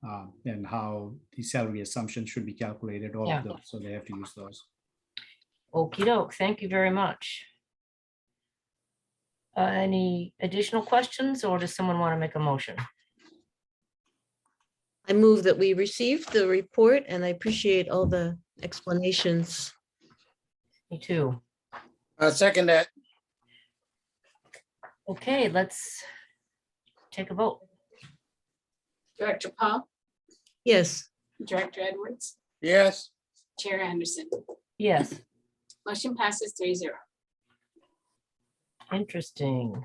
and how the salary assumptions should be calculated, all of those. So they have to use those. Okey doke. Thank you very much. Any additional questions, or does someone want to make a motion? I move that we received the report, and I appreciate all the explanations. Me too. I second that. Okay, let's take a vote. Director Paul, Yes, Director Edwards, Yes, Chair Anderson. Yes, Motion passes 3-0. interesting.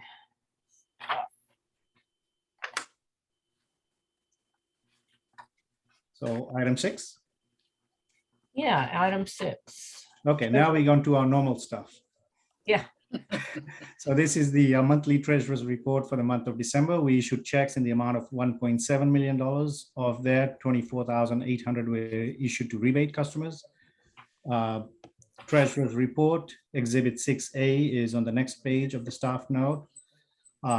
So item 6. Yeah, item 6. Okay, now we're going to our normal stuff. Yeah. So this is the monthly treasurer's report for the month of December. We issued checks in the amount of $1.7 million. Of that, 24,800 were issued to rebate customers. Treasurer's report, Exhibit 6A, is on the next page of the staff note.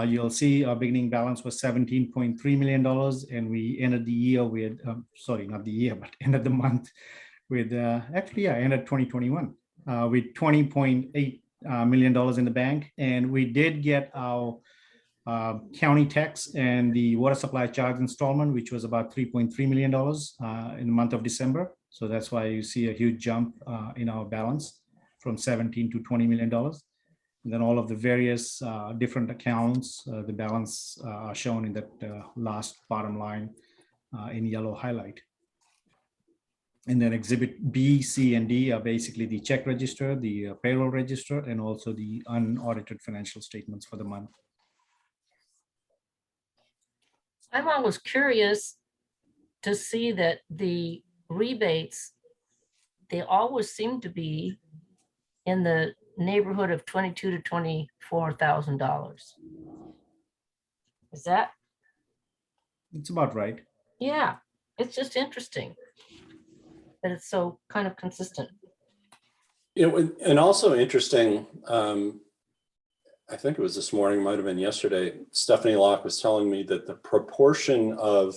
You'll see our beginning balance was $17.3 million, and we ended the year with, sorry, not the year, but ended the month with, ended 2021 with $20.8 million in the bank. And we did get our county tax and the water supply charge installment, which was about $3.3 million in the month of December. So that's why you see a huge jump in our balance. from 17 to $20 million. And then all of the various different accounts, the balance are shown in that last bottom line in yellow highlight. And then exhibit B, C, and D are basically the check register, the payroll register, and also the unaudited financial statements for the month. I'm always curious to see that the rebates, they always seem to be in the neighborhood of $22,000 to $24,000. Is that? It's about right. Yeah, it's just interesting that it's so kind of consistent. You know, and also interesting, I think it was this morning, might have been yesterday, Stephanie Locke was telling me that the proportion of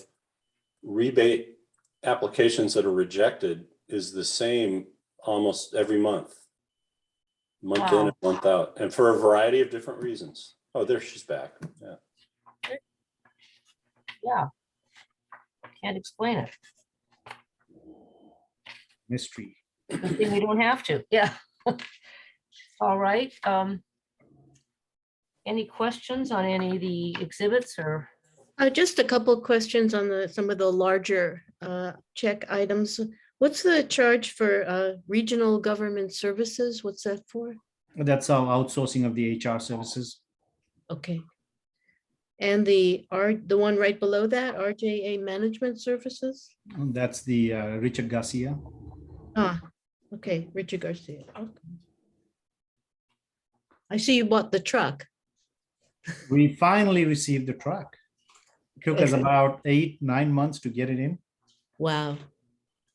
rebate applications that are rejected is the same almost every month. Month in and month out, and for a variety of different reasons. Oh, there she's back. Yeah. Yeah. Can't explain it. Mystery. Good thing we don't have to. Yeah. All right. Any questions on any of the exhibits or? Just a couple of questions on some of the larger check items. What's the charge for regional government services? What's that for? That's our outsourcing of the HR services. Okay. And the one right below that, RJA Management Services? That's the Richard Garcia. Ah, okay, Richard Garcia. Okay. I see you bought the truck. We finally received the truck. It took us about 8-9 months to get it in. Wow.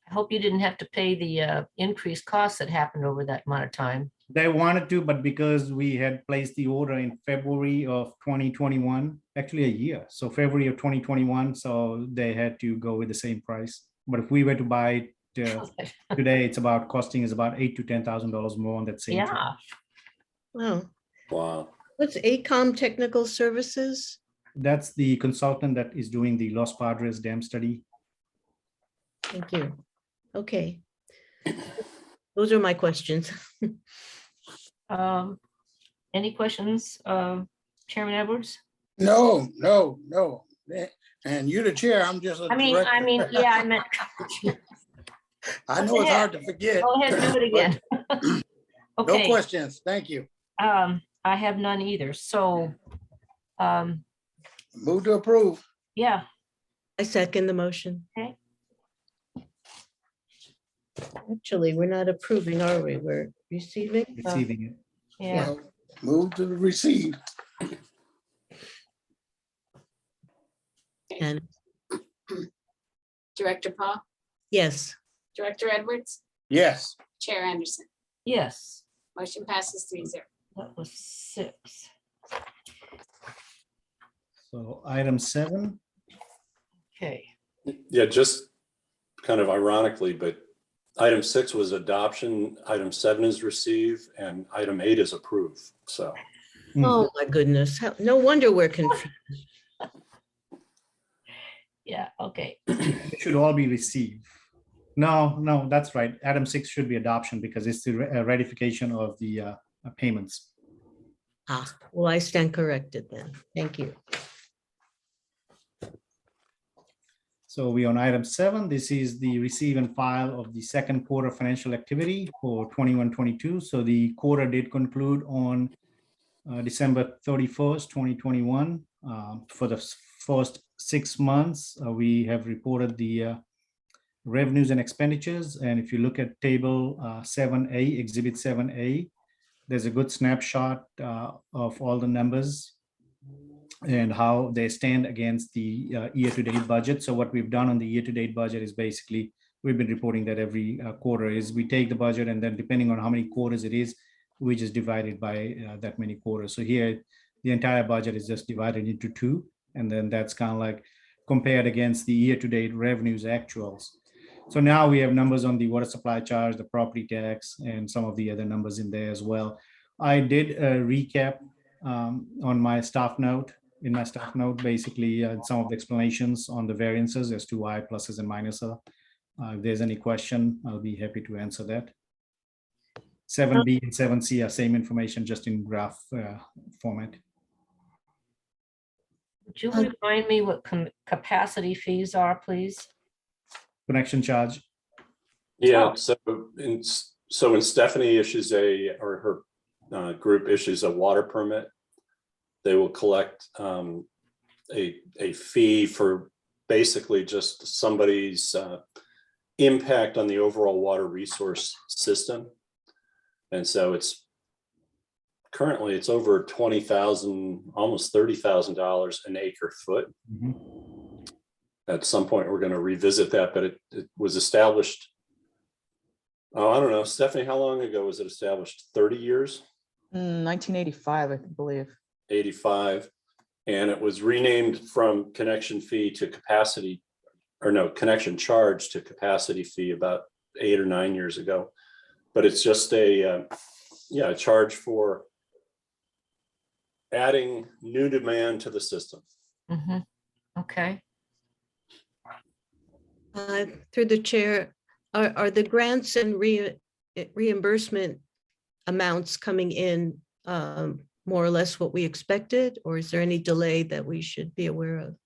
I hope you didn't have to pay the increased costs that happened over that amount of time. They wanted to, but because we had placed the order in February of 2021, actually a year. So February of 2021, so they had to go with the same price. But if we were to buy it today, it's about costing us about $8,000 to $10,000 more on that same truck. Yeah. Wow. Wow. What's ACOM Technical Services? That's the consultant that is doing the Los Padres Dam study. Thank you. Okay. Those are my questions. Any questions, Chairman Edwards? No. And you're the chair, I'm just a I mean, director. yeah, I meant. I know it's hard to forget. Go ahead, do it again. No Okay, questions, thank you. I have none either. So, Move to approve. yeah, I second the motion. Okay. Actually, we're not approving, are we? We're receiving? Receiving it. yeah. Well, move to receive. And Director Paul, yes, Director Edwards, Yes. Chair Anderson. Yes, Motion passes 3-0. that was 6. So item 7. Okay, Yeah, just kind of ironically, but item 6 was adoption, item 7 is receive, and item 8 is approve. So oh my goodness, no wonder we're confused. yeah, okay. It should all be received. No, that's right. Item 6 should be adoption because it's the ratification of the payments. Ah, well, I stand corrected then. Thank you. So we on item 7, this is the receive and file of the second quarter financial activity for 21-22. So the quarter did conclude on December 31st, 2021. For the first 6 months, we have reported the revenues and expenditures. And if you look at table 7A, exhibit 7A, there's a good snapshot of all the numbers and how they stand against the year-to-date budget. So what we've done on the year-to-date budget is basically, we've been reporting that every quarter is we take the budget and then depending on how many quarters it is, we just divide it by that many quarters. So here, the entire budget is just divided into 2. And then that's kind of like compared against the year-to-date revenues actuals. So now we have numbers on the water supply charge, the property tax, and some of the other numbers in there as well. I did a recap on my staff note, basically some of the explanations on the variances as to why pluses and minuses are. If there's any question, I'll be happy to answer that. 7B and 7C are same information, just in graph format. Would you remind me what capacity fees are, please? Connection charge. Yeah, Oh. so when Stephanie issues or her group issues a water permit, they will collect a fee for basically just somebody's impact on the overall water resource system. And so currently it's over $20,000, almost $30,000 an acre foot. Mhm. At some point, we're going to revisit that, but it was established. Oh, I don't know, Stephanie, how long ago was it established? 30 years? 1985, I believe. 85. And it was renamed from connection fee to capacity, or no, connection charge to capacity fee about 8 or 9 years ago. But it's just a charge for adding new demand to the system. Mhm. Okay. Through the chair, are the grants and reimbursement amounts coming in more or less what we expected, or is there any delay that we should be aware of?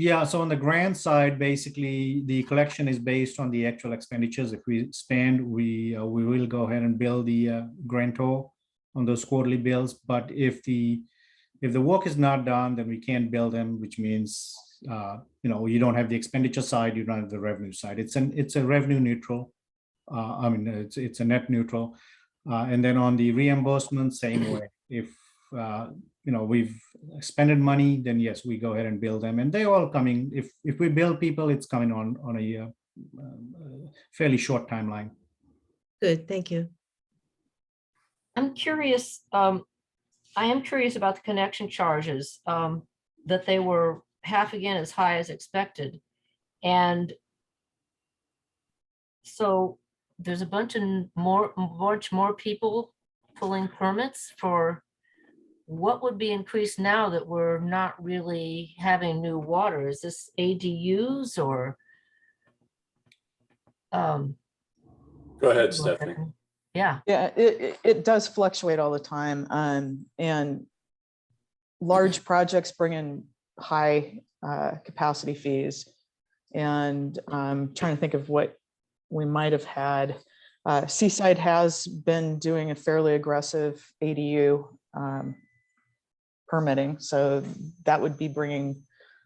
Yeah, so on the grant side, basically, the collection is based on the actual expenditures. If we spend, we will go ahead and bill the grantor on those quarterly bills. But if the work is not done, then we can't bill them, which means you don't have the expenditure side, you don't have the revenue side. It's a revenue neutral. I mean, it's a net neutral. And then on the reimbursement, same way. If we've expended money, then yes, we go ahead and bill them, and they're all coming. If we bill people, it's coming on a fairly short timeline. Good, thank you. I'm curious, I am curious about the connection charges, that they were half again as high as expected. And so there's a bunch of much more people pulling permits for what would be increased now that we're not really having new water. Is this ADUs or? Go ahead, Stephanie. Yeah. Yeah, it does fluctuate all the time. And large projects bring in high capacity fees. And I'm trying to think of what we might have had. Seaside has been doing a fairly aggressive ADU permitting. So that would be bringing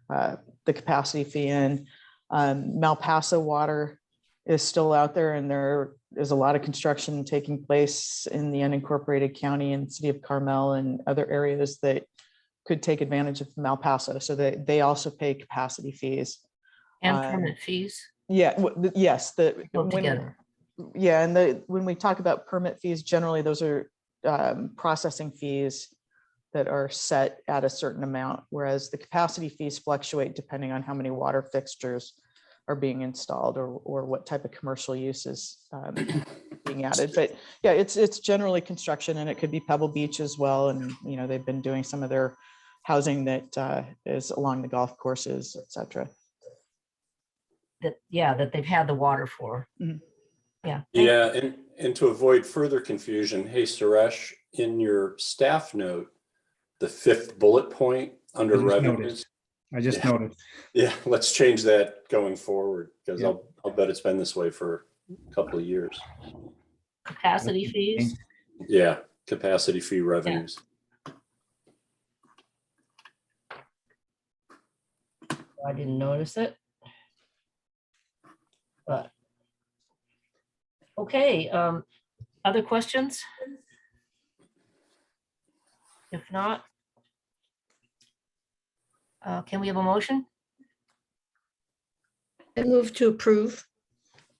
the capacity fee in. Malpaso Water is still out there, and there is a lot of construction taking place in the unincorporated county and city of Carmel and other areas that could take advantage of Malpaso. So they also pay capacity fees. And permit fees Yeah, yes. go together. Yeah, and when we talk about permit fees, generally those are processing fees that are set at a certain amount, whereas the capacity fees fluctuate depending on how many water fixtures are being installed or what type of commercial use is being added. But yeah, it's generally construction, and it could be Pebble Beach as well. And they've been doing some of their housing that is along the golf courses, et cetera. That they've had the water for. Mhm. Yeah. Yeah, and to avoid further confusion, hey, Suresh, in your staff note, the 5th bullet point under I just revenues. noticed. I just Yeah. noticed. Yeah, let's change that going forward, because Yeah. I'll bet it's been this way for a couple of years. Capacity fees. Yeah, capacity fee revenues. I didn't notice it. But okay, other questions? If not, can we have a motion? I move to approve.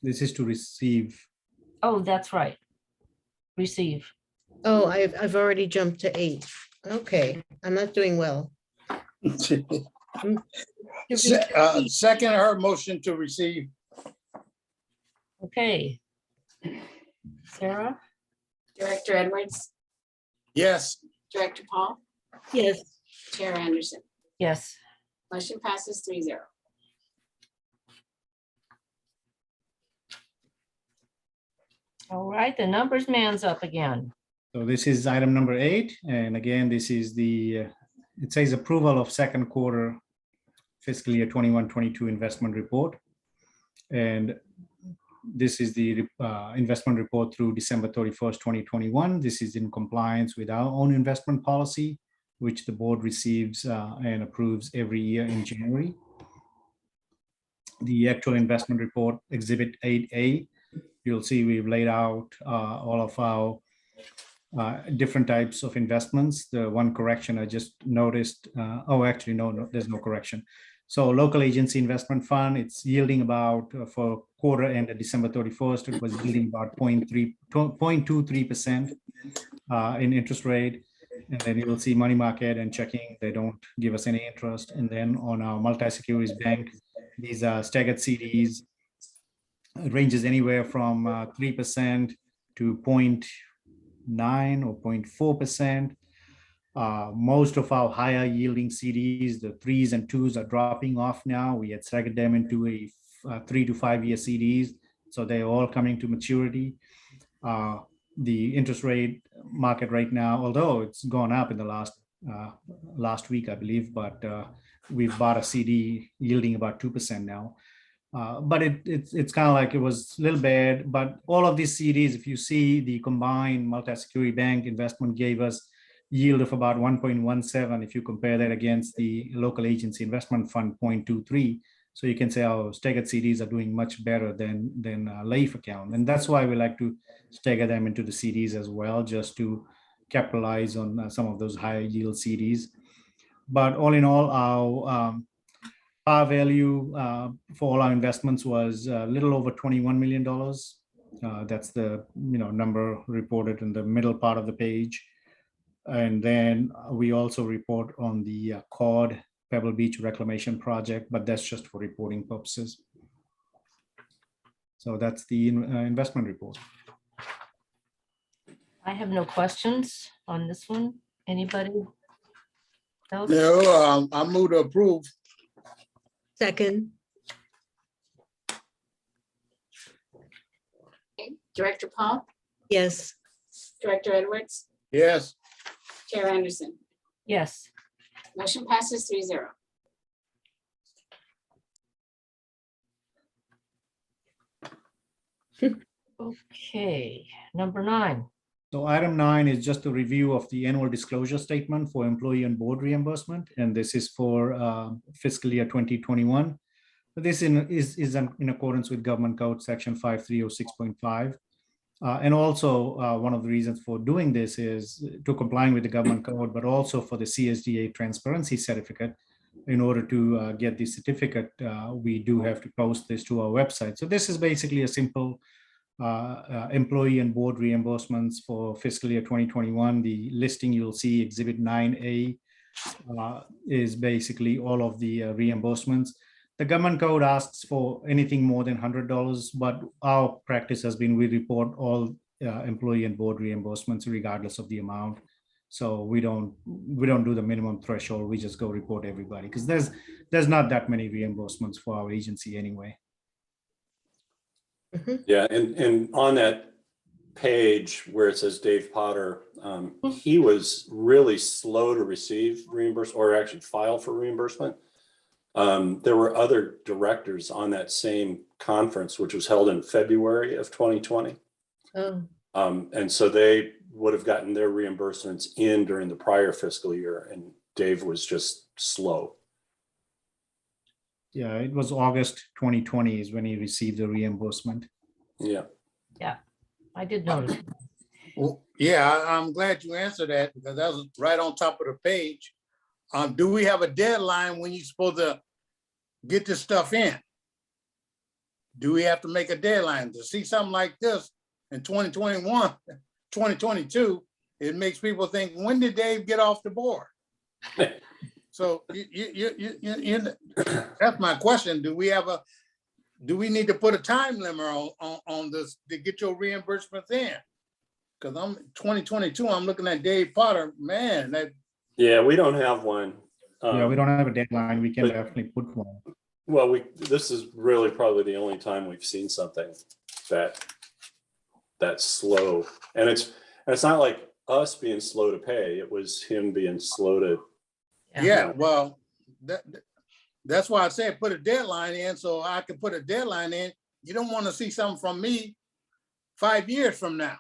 This is to receive. Oh, that's right. Receive. Oh, I've already jumped to 8. Okay, I'm not doing well. Second her motion to receive. Okay. Sarah? Director Edwards, Yes. Director Paul, Yes. Chair Anderson. Yes. Motion passes 3-0. All right, the numbers man's up again. So this is item number 8. And again, this is the, it says approval of second quarter fiscal year 21-22 investment report. And this is the investment report through December 31st, 2021. This is in compliance with our own investment policy, which the board receives and approves every year in January. The actual investment report, Exhibit 8A, you'll see we've laid out all of our different types of investments. The one correction I just noticed, actually, no, there's no correction. So local agency investment fund, it's yielding about, for quarter ended December 31st, it was yielding about 0.23% in interest rate. And then you will see money market and checking, they don't give us any interest. And then on our multi-securities bank, these are staggered CDs. It ranges anywhere from 3% to 0.9 or 0.4%. Most of our higher yielding CDs, the 3s and 2s, are dropping off now. We had staggered them into a 3 to 5 year CDs. So they're all coming to maturity. The interest rate market right now, although it's gone up in the last week, I believe, but we've bought a CD yielding about 2% now. But it's kind of like it was a little bad, but all of these CDs, if you see the combined multi-security bank investment gave us yield of about 1.17 if you compare that against the local agency investment fund 0.23. So you can say our staggered CDs are doing much better than LAIF account. And that's why we like to stagger them into the CDs as well, just to capitalize on some of those higher yield CDs. But all in all, our par value for all our investments was a little over $21 million. That's the number reported in the middle part of the page. And then we also report on the COD Pebble Beach Reclamation Project, but that's just for reporting purposes. So that's the investment report. I have no questions on this one. Anybody else? No, I move to approve. Second, Okay. Director Paul, yes. Director Edwards, Yes. Chair Anderson. Yes. Motion passes 3-0. Okay, number 9. So item 9 is just a review of the annual disclosure statement for employee and board reimbursement. And this is for fiscal year 2021. This is in accordance with Government Code Section 5306.5. And also one of the reasons for doing this is to complying with the government code, but also for the CSDA transparency certificate. In order to get the certificate, we do have to post this to our website. So this is basically a simple employee and board reimbursements for fiscal year 2021. The listing you'll see, Exhibit 9A, is basically all of the reimbursements. The government code asks for anything more than $100, but our practice has been we report all employee and board reimbursements regardless of the amount. So we don't do the minimum threshold. We just go report everybody because there's not that many reimbursements for our agency anyway. Yeah, and on that page where it says Dave Potter, he was really slow to receive reimbursement or actually file for reimbursement. There were other directors on that same conference, which was held in February of 2020. Oh, And so they would have gotten their reimbursements in during the prior fiscal year, and Dave was just slow. Yeah, it was August 2020 is when he received the reimbursement. Yeah. Yeah, I did notice. Well, yeah, I'm glad you answered that because that was right on top of the page. Do we have a deadline when you're supposed to get this stuff in? Do we have to make a deadline to see something like this in 2021, 2022? It makes people think, when did Dave get off the board? So that's my question. Do we need to put a time limit on this to get your reimbursements in? Because I'm 2022, I'm looking at Dave Potter, man, that. Yeah, we don't have one. Yeah, we don't have a deadline. We can but- definitely put one. Well, this is really probably the only time we've seen something that that slow. And it's not like us being slow to pay. It was him being slow to. Yeah, well, that's why I said put a deadline in, so I can put a deadline in. You don't want to see something from me 5 years from now.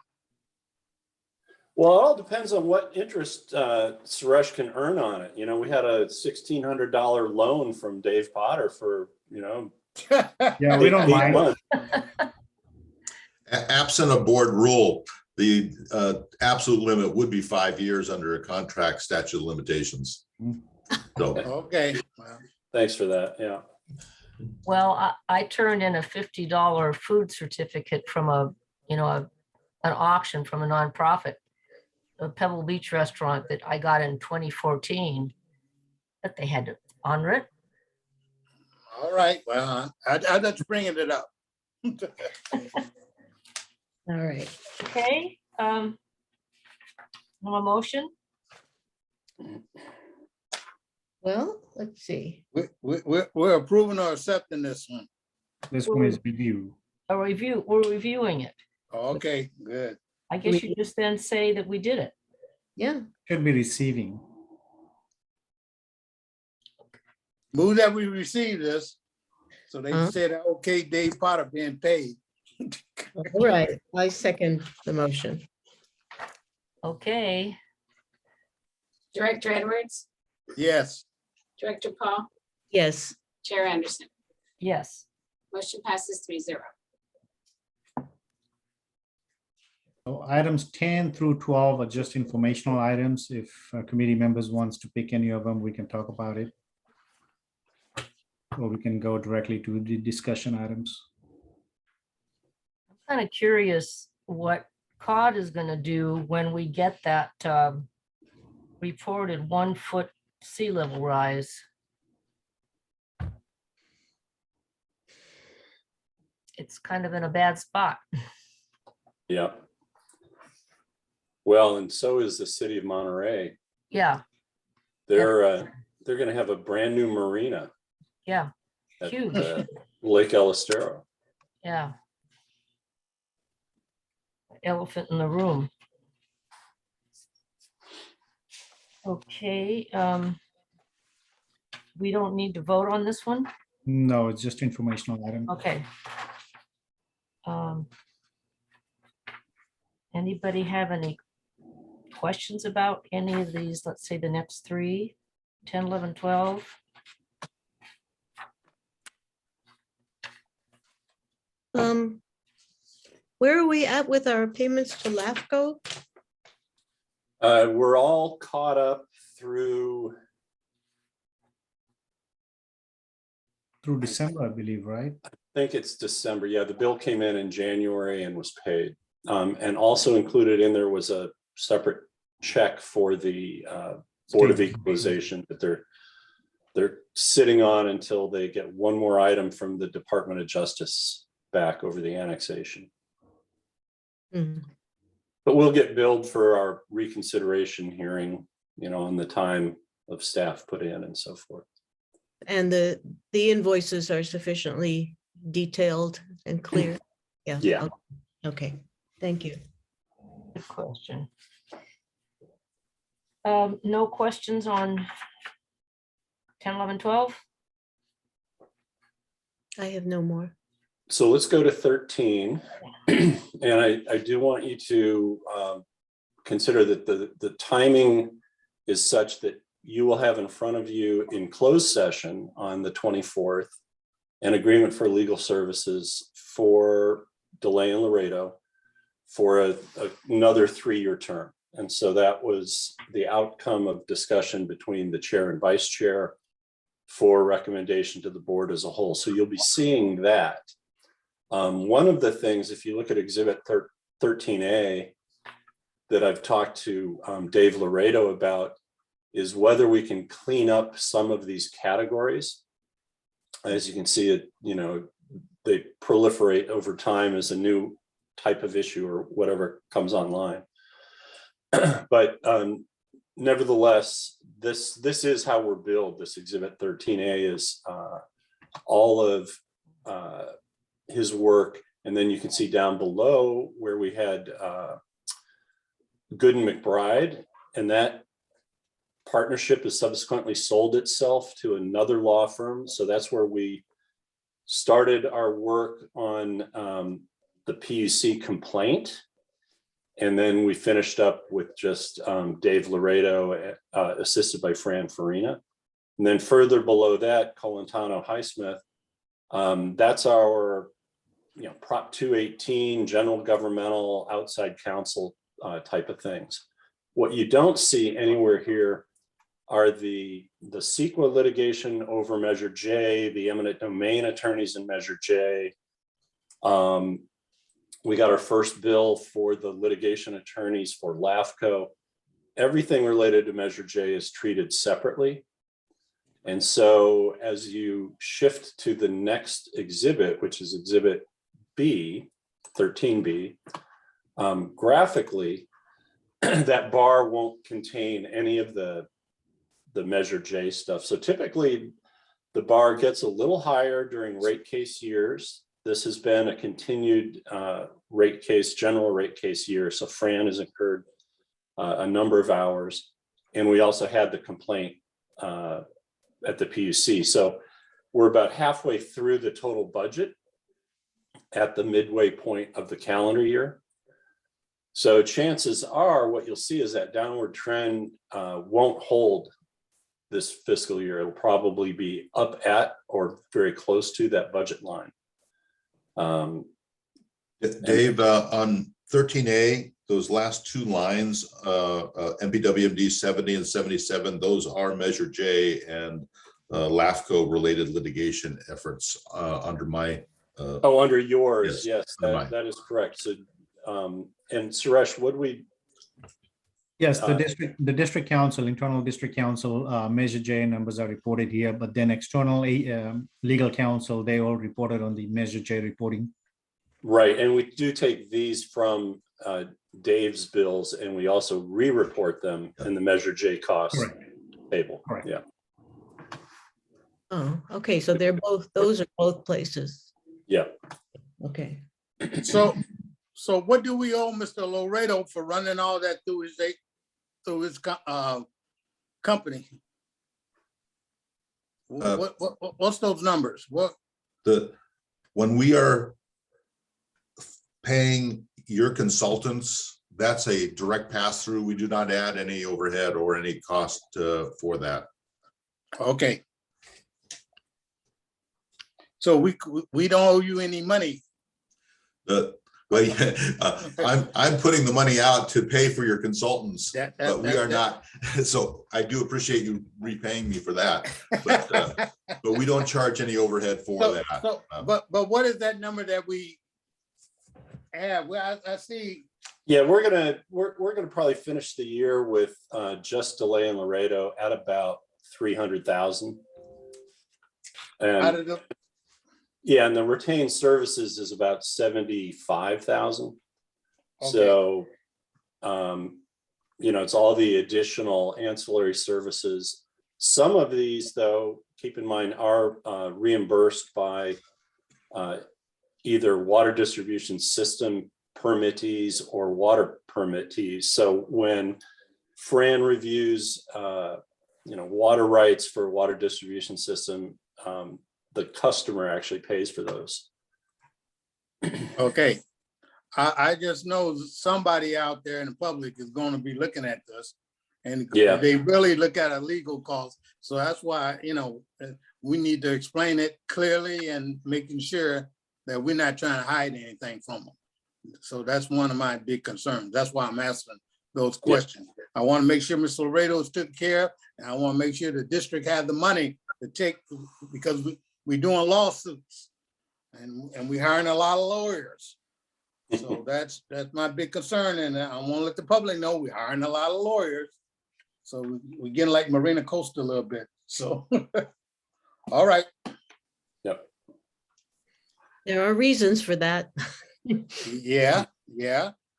Well, it all depends on what interest Suresh can earn on it. You know, we had a $1,600 loan from Dave Potter for, you know, Yeah, we don't 8 mind. months. Absent a board rule, the absolute limit would be 5 years under a contract statute of limitations. So Okay, well, Thanks for that. Yeah. Well, I turned in a $50 food certificate from an auction from a nonprofit, a Pebble Beach restaurant that I got in 2014, but they had to honor it. all right, well, I'm just bringing it up. All right. Okay, a motion? Well, let's see. We're approving or accepting this one. This one is review. We're reviewing it. Okay, good. I guess you just then say that we did it. Yeah, Should be receiving. Move that we receive this. So they Uh-huh. said, okay, Dave Potter being paid. all right. I second the motion. Okay, Director Edwards, Yes, Director Paul, Yes, Chair Anderson. yes. Motion passes 3-0. So items 10 through 12 are just informational items. If committee members wants to pick any of them, we can talk about it. Or we can go directly to the discussion items. I'm kind of curious what COD is going to do when we get that reported 1-foot sea level rise. It's kind of in a bad spot. Yeah. Well, and so is the city of Monterey. Yeah, They're going to have a brand new marina yeah, at huge. Lake El Estero. Yeah. Elephant in the room. Okay, we don't need to vote on this one? No, it's just informational item. Okay. Anybody have any questions about any of these? Let's say the next 3, 10, 11, 12. where are we at with our payments to LAFCO? We're all caught up through, Through December, I believe, right? I think it's December. Yeah, the bill came in January and was paid. And also included in there was a separate check for the Board of State. Equalization that they're sitting on until they get one more item from the Department of Justice back over the annexation. Mhm. But we'll get billed for our reconsideration hearing, you know, on the time of staff put in and so forth. And the invoices are sufficiently detailed and clear? Yeah. Yeah. Okay, thank you. Good question. No questions on 10, 11, 12? I have no more. So let's go to 13. And I do want you to consider that the timing is such that you will have in front of you in closed session on the 24th, an agreement for legal services for DeLay and Laredo for another 3-year term. And so that was the outcome of discussion between the chair and vice chair for recommendation to the board as a whole. So you'll be seeing that. One of the things, if you look at Exhibit 13A that I've talked to Dave Laredo about, is whether we can clean up some of these categories. As you can see, it, you know, they proliferate over time as a new type of issue or whatever comes online. But nevertheless, this is how we're billed. This Exhibit 13A is all of his work, And then you can see down below where we had Good and McBride, and that partnership has subsequently sold itself to another law firm. So that's where we started our work on the PUC complaint. And then we finished up with just Dave Laredo, assisted by Fran Farina. And then further below that, Colantano Highsmith, that's our Prop 218, general governmental, outside counsel type of things. What you don't see anywhere here are the CEQA litigation over Measure J, the eminent domain attorneys in Measure J. We got our first bill for the litigation attorneys for LAFCO. Everything related to Measure J is treated separately. And so as you shift to the next exhibit, which is Exhibit B, 13B, graphically, that bar won't contain any of the Measure J stuff. So typically the bar gets a little higher during rate case years. This has been a continued general rate case year. So Fran has incurred a number of hours. And we also had the complaint at the PUC. So we're about halfway through the total budget at the midway point of the calendar year. So chances are what you'll see is that downward trend won't hold this fiscal year. It'll probably be up at or very close to that budget line. Dave, on 13A, those last two lines, MPWMD 70 and 77, those are Measure J and LAFCO related litigation efforts under my. Under yours, yes, under mine. that is correct. So, and Suresh, would we? Yes, the district council, internal district council, Measure J numbers are reported here, but then external legal counsel, they all reported on the Measure J reporting. Right, and we do take these from Dave's bills, and we also re-report them in the Measure J cost table. Correct. Yeah. Oh, okay, so they're both, those are both places. Yeah. Okay. So what do we owe Mr. Laredo for running all that through his company? What's those numbers? When we are paying your consultants, that's a direct pass through. We do not add any overhead or any cost for that. Okay. So we don't owe you any money. Well, I'm putting the money out to pay for your consultants, but we are not. So I do appreciate you repaying me for that, but we don't charge any overhead for that. But what is that number that we have? Well, I see. Yeah, we're gonna probably finish the year with just Delay and Laredo at about 300,000. And yeah, and the retained services is about 75,000. Okay. So, it's all the additional ancillary services. Some of these, though, keep in mind, are reimbursed by either water distribution system permittees or water permittees. So when Fran reviews, water rights for water distribution system, the customer actually pays for those. Okay. I just know somebody out there in the public is going to be looking at this, and they really look at a legal cost. So that's why, we need to explain it clearly and making sure that we're not trying to hide anything from them. So that's one of my big concerns. That's why I'm asking those questions. I want to make sure Mr. Laredo is taken care of, and I want to make sure the district has the money to take, because we're doing lawsuits and we're hiring a lot of lawyers. So that's my big concern. And I want to let the public know we're hiring a lot of lawyers. So we're getting like Marina Costa a little bit. So, all right. Yep. There are reasons for that. Yeah.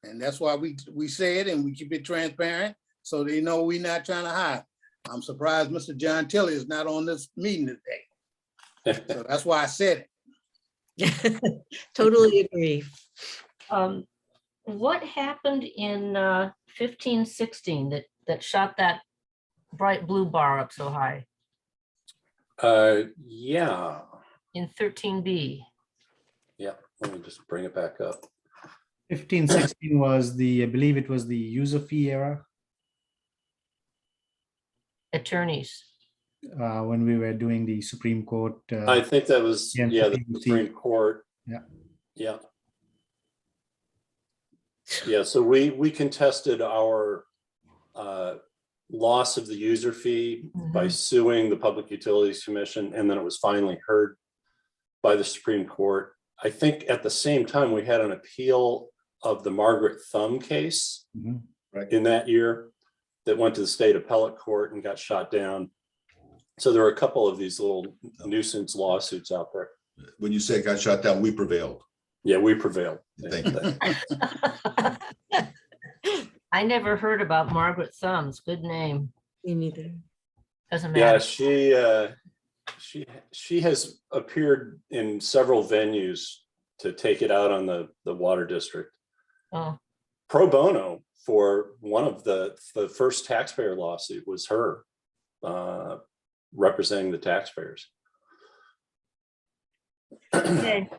And that's why we say it and we keep it transparent so they know we're not trying to hide. I'm surprised Mr. John Tilley is not on this meeting today. So that's why I said it. Totally agree. What happened in 1516 that shot that bright blue bar up so high Yeah, in 13B? yeah, let me just bring it back up. 1516 was I believe it was the user fee era, Attorneys. when we were doing the Supreme Court. I think that was, Yeah, yeah, the PUC. Supreme Court. Yeah. Yeah. Yeah, so we contested our loss of the user fee by suing the Public Utilities Commission, and then it was finally heard by the Supreme Court. I think at the same time, we had an appeal of the Margaret Thumb case Mhm. in that year that went to the state appellate court and got shot down. So there were a couple of these little nuisance lawsuits out there. When you say it got shot down, we prevailed. Yeah, we prevailed. Thank you. I never heard about Margaret Thumbs. Good name. Me neither. Doesn't Yeah, matter. she has appeared in several venues to take it out on the water district. Oh, Pro bono for one of the first taxpayer lawsuit was her representing the taxpayers. okay.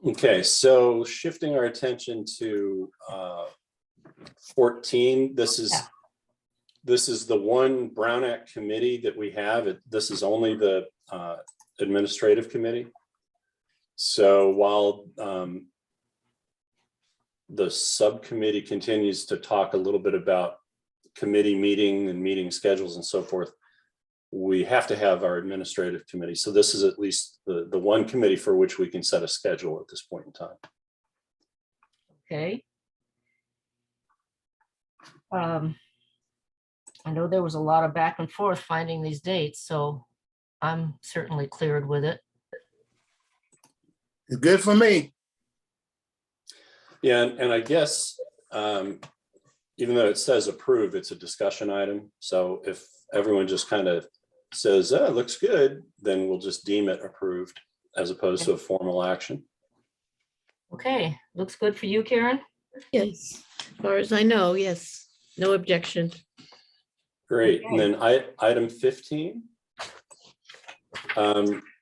Okay, so shifting our attention to 14, this is the one Brown Act committee that we have. This is only the administrative committee. So while the subcommittee continues to talk a little bit about committee meeting and meeting schedules and so forth, we have to have our administrative committee. So this is at least the one committee for which we can set a schedule at this point in time. Okay. I know there was a lot of back and forth finding these dates, so I'm certainly cleared with it. It's good for me. Yeah, and I guess even though it says approve, it's a discussion item. So if everyone just kind of says, oh, it looks good, then we'll just deem it approved as opposed to a formal action. Okay, looks good for you, Karen? Yes, as far as I know, yes, no objection. Great. And then item 15.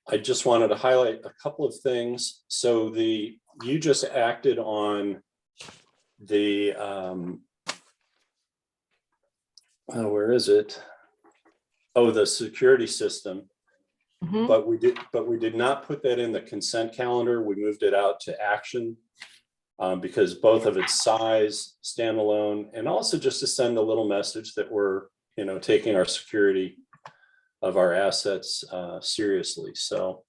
I just wanted to highlight a couple of things. So you just acted on the where is it? Oh, the security system. Mhm. But we did not put that in the consent calendar. We moved it out to action because both of its size, standalone, and also just to send a little message that we're, taking our security of our assets seriously. So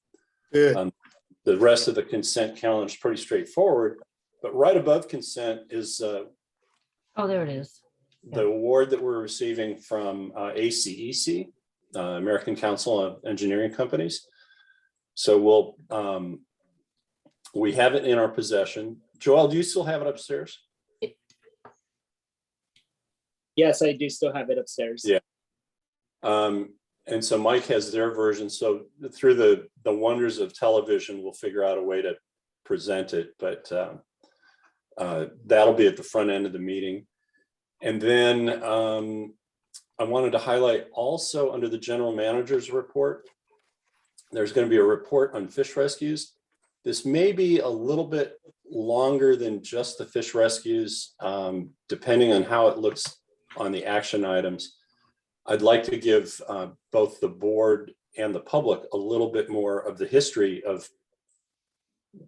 Good. the rest of the consent calendar is pretty straightforward, but right above consent is Oh, there it is. the award that we're receiving from ACEC, American Council of Engineering Companies. So we have it in our possession. Joel, do you still have it upstairs? Yes, I do still have it upstairs. Yeah. And so Mike has their version. So through the wonders of television, we'll figure out a way to present it, but that'll be at the front end of the meeting. And then I wanted to highlight also under the general manager's report, there's going to be a report on fish rescues. This may be a little bit longer than just the fish rescues, depending on how it looks on the action items. I'd like to give both the board and the public a little bit more of the history of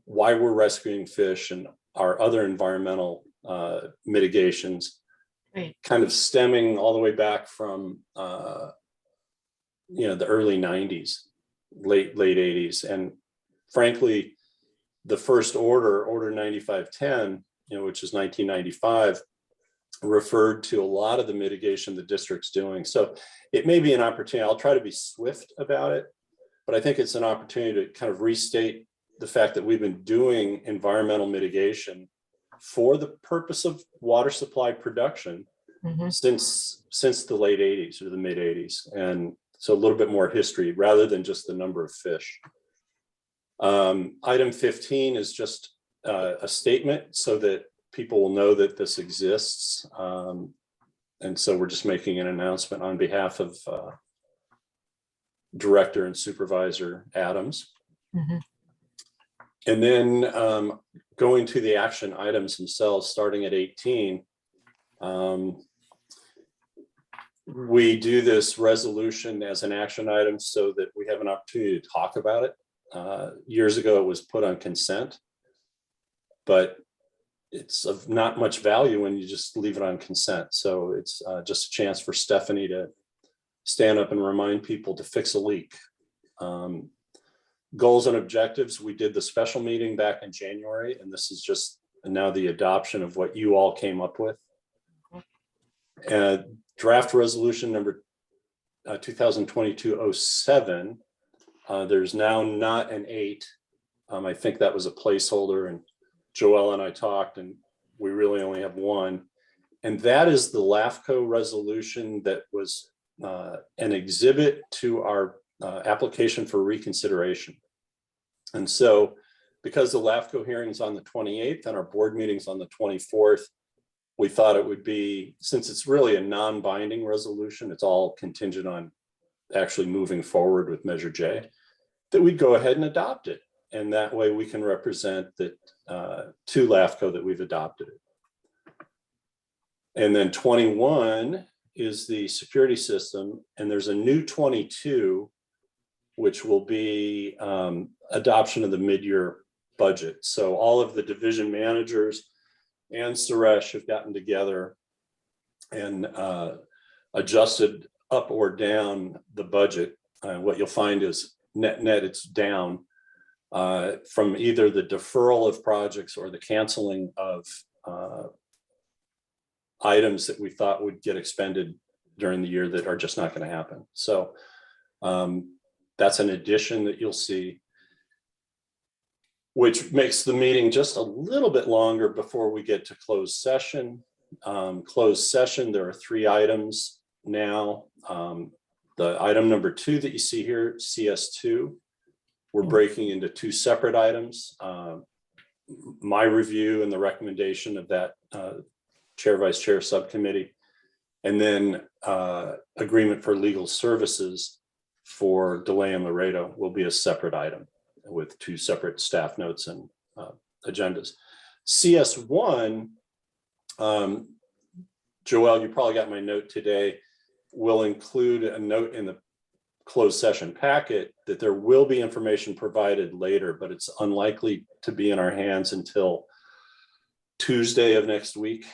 why we're rescuing fish and our other environmental mitigations. Great. Kind of stemming all the way back from the early 90s, late 80s. And frankly, the first order 9510, which is 1995, referred to a lot of the mitigation the district's doing. So it may be an opportunity. I'll try to be swift about it, but I think it's an opportunity to kind of restate the fact that we've been doing environmental mitigation for the purpose of water supply production since the late 80s or the mid 80s. And so a little bit more history rather than just the number of fish. Item 15 is just a statement so that people will know that this exists. And so we're just making an announcement on behalf of Director and Supervisor Adams. Mhm. And then going to the action items themselves, starting at 18. We do this resolution as an action item so that we have an opportunity to talk about it. Years ago, it was put on consent, but it's of not much value when you just leave it on consent. So it's just a chance for Stephanie to stand up and remind people to fix a leak. Goals and objectives, we did the special meeting back in January, and this is just now the adoption of what you all came up with. Draft resolution number 2022-07. There's now not an 8. I think that was a placeholder, and Joelle and I talked, and we really only have 1. And that is the LAFCO resolution that was an exhibit to our application for reconsideration. And so because the LAFCO hearing's on the 28th and our board meeting's on the 24th, we thought it would be, since it's really a non-binding resolution, it's all contingent on actually moving forward with Measure J, that we'd go ahead and adopt it. And that way we can represent that to LAFCO that we've adopted it. And then 21 is the security system, and there's a new 22, which will be adoption of the mid-year budget. So all of the division managers and Suresh have gotten together and adjusted up or down the budget. What you'll find is net it's down from either the deferral of projects or the canceling of items that we thought would get expended during the year that are just not going to happen. So that's an addition that you'll see, which makes the meeting just a little bit longer before we get to closed session. Closed session, there are 3 items now. The item number 2 that you see here, CS2, we're breaking into 2 separate items. My review and the recommendation of that chair, vice chair subcommittee, and then agreement for legal services for DeLay and Laredo will be a separate item with 2 separate staff notes and agendas. CS1, Joelle, you probably got my note today, will include a note in the closed session packet that there will be information provided later, but it's unlikely to be in our hands until Tuesday of next week.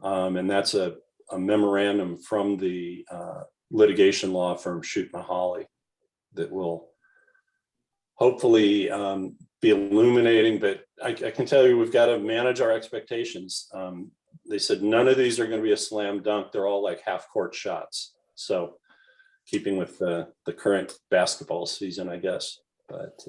And that's a memorandum from the litigation law firm Shute Mahali that will hopefully be illuminating, but I can tell you we've got to manage our expectations. They said none of these are going to be a slam dunk. They're all like half-court shots. So keeping with the current basketball season, I guess. But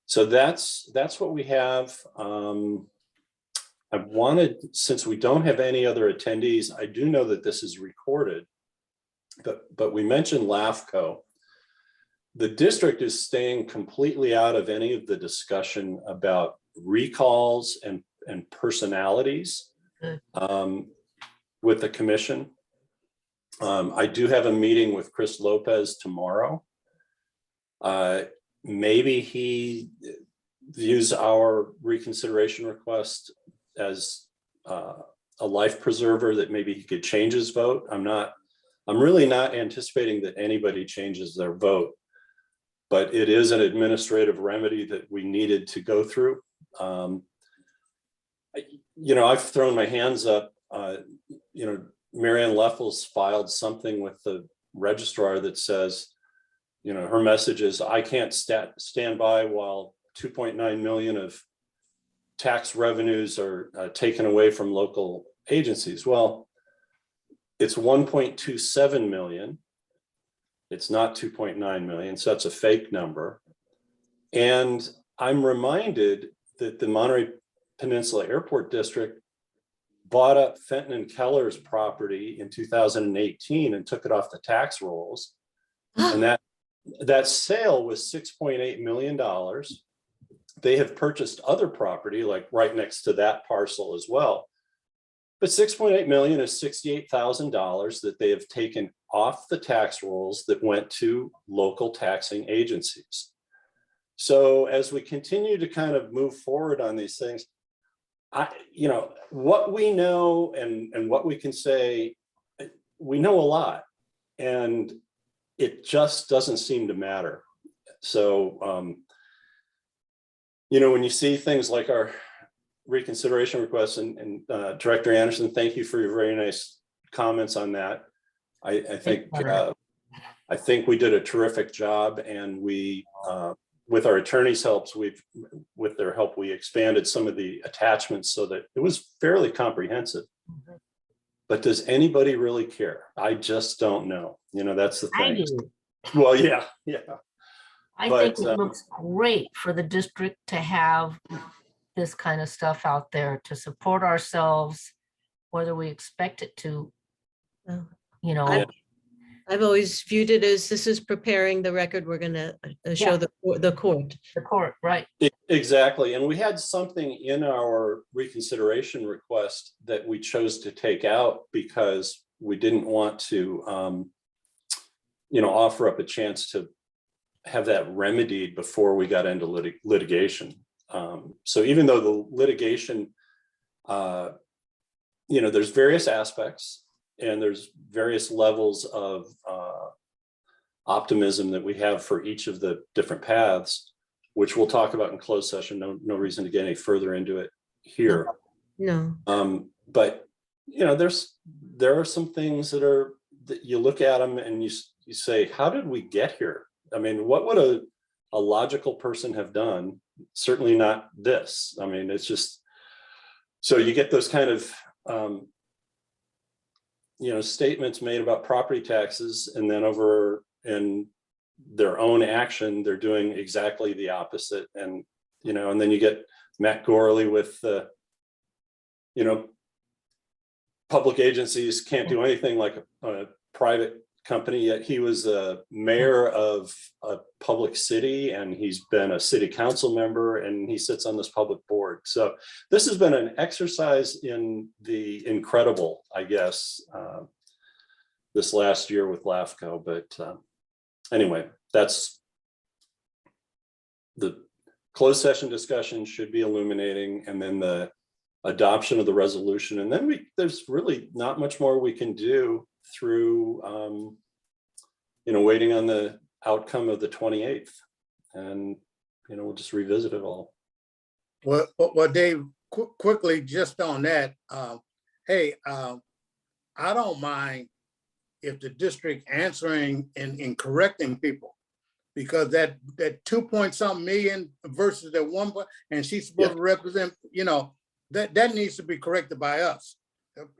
so that's what we have. I wanted, since we don't have any other attendees, I do know that this is recorded, but we mentioned LAFCO. The district is staying completely out of any of the discussion about recalls and personalities with the commission. I do have a meeting with Chris Lopez tomorrow. Maybe he views our reconsideration request as a life preserver, that maybe he could change his vote. I'm really not anticipating that anybody changes their vote, but it is an administrative remedy that we needed to go through. I've thrown my hands up. Marianne Leffels filed something with the registrar that says, her message is, I can't stand by while 2.9 million of tax revenues are taken away from local agencies. Well, it's 1.27 million. It's not 2.9 million, so that's a fake number. And I'm reminded that the Monterey Peninsula Airport District bought up Fenton and Keller's property in 2018 and took it off the tax rolls. And that sale was $6.8 million. they have purchased other property, like right next to that parcel as well. But 6.8 million is $68,000 that they have taken off the tax rolls that went to local taxing agencies. So as we continue to kind of move forward on these things, what we know and what we can say, we know a lot, and it just doesn't seem to matter. So, when you see things like our reconsideration requests, and Director Anderson, thank you for your very nice comments on that. I think we did a terrific job, and we, with our attorney's helps, with their help, we expanded some of the attachments so that it was fairly comprehensive. But does anybody really care? I just don't know. That's the I thing. do. Well, yeah. I But, think it looks great for the district to have this kind of stuff out there to support ourselves, whether we expect it to, Well, you I've always viewed it as this is preparing the record we're going to show Yeah. the court. the court, right? Exactly. And we had something in our reconsideration request that we chose to take out because we didn't want to, offer up a chance to have that remedied before we got into litigation. So even though the litigation, there's various aspects and there's various levels of optimism that we have for each of the different paths, which we'll talk about in closed session. No reason to get any further into it here. No. But there are some things that you look at them and you say, how did we get here? I mean, what would a logical person have done? Certainly not this. I mean, it's just, so you get those kind of, statements made about property taxes, and then over in their own action, they're doing exactly the opposite. And, and then you get Matt Gorley with public agencies can't do anything like a private company, yet he was a mayor of a public city, and he's been a city council member, and he sits on this public board. So this has been an exercise in the incredible, I guess, this last year with LAFCO. But anyway, that's the closed session discussion should be illuminating, and then the adoption of the resolution. And then there's really not much more we can do through, waiting on the outcome of the 28th, and, we'll just revisit it all. Well, Dave, quickly, just on that, hey, I don't mind if the district answering and correcting people, because that 2-point-something million versus that 1, and she's supposed to represent, that needs to be corrected by us.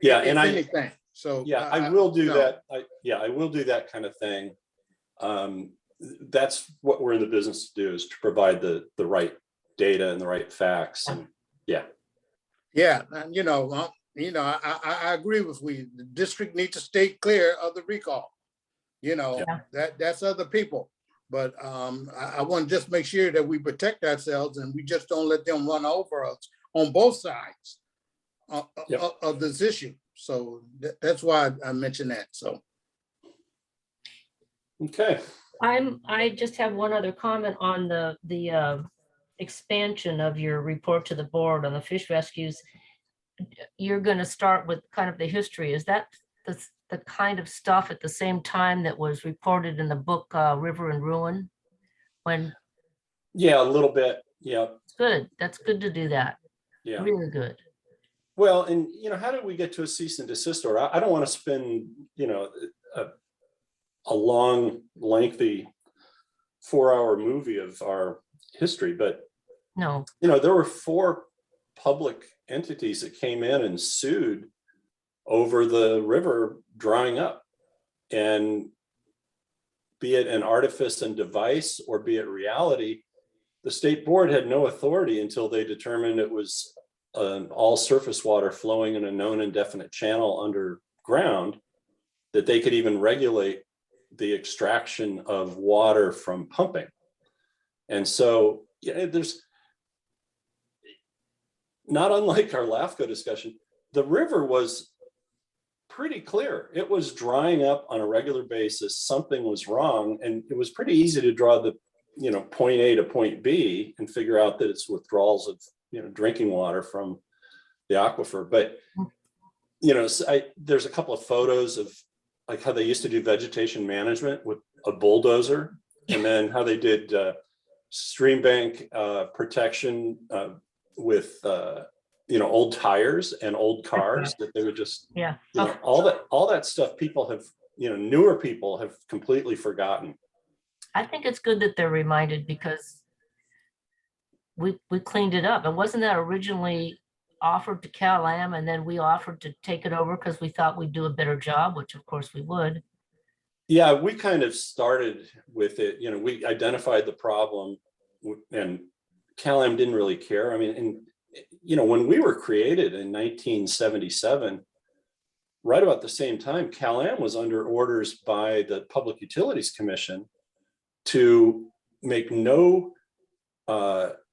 Yeah, if and anything. So yeah, I will do that. I will do that kind of thing. That's what we're in the business to do, is to provide the right data and the right facts. And yeah, and I agree with we. The district needs to stay clear of the recall. That's other people. But I want to just make sure that we protect ourselves and we just don't let them run over us on both sides of this issue. So that's why I mentioned that. So. Okay. I just have one other comment on the expansion of your report to the board on the fish rescues. You're going to start with kind of the history. Is that the kind of stuff at the same time that was reported in the book River and Ruin? Yeah, a little bit. Yeah. Good. That's good to do that. Yeah. Really good. Well, and how did we get to a cease and desist order? I don't want to spend, a long, lengthy 4-hour movie of our history, but no, there were 4 public entities that came in and sued over the river drying up, and be it an artifice and device or be it reality, the state board had no authority until they determined it was all surface water flowing in a known and definite channel underground, that they could even regulate the extraction of water from pumping. And so there's not unlike our LAFCO discussion, the river was pretty clear. It was drying up on a regular basis. Something was wrong. And it was pretty easy to draw the, point A to point B and figure out that it's withdrawals of, drinking water from the aquifer. But, there's a couple of photos of like how they used to do vegetation management with a bulldozer, and then how they did stream bank protection with old tires and old cars that they would just all that stuff people have newer people have completely forgotten. I think it's good that they're reminded because we cleaned it up. And wasn't that originally offered to Cal Am, and then we offered to take it over because we thought we'd do a better job, which of course we would. Yeah, we kind of started with it. We identified the problem, and Cal Am didn't really care. I mean, and when we were created in 1977, right about the same time, Cal Am was under orders by the Public Utilities Commission to make no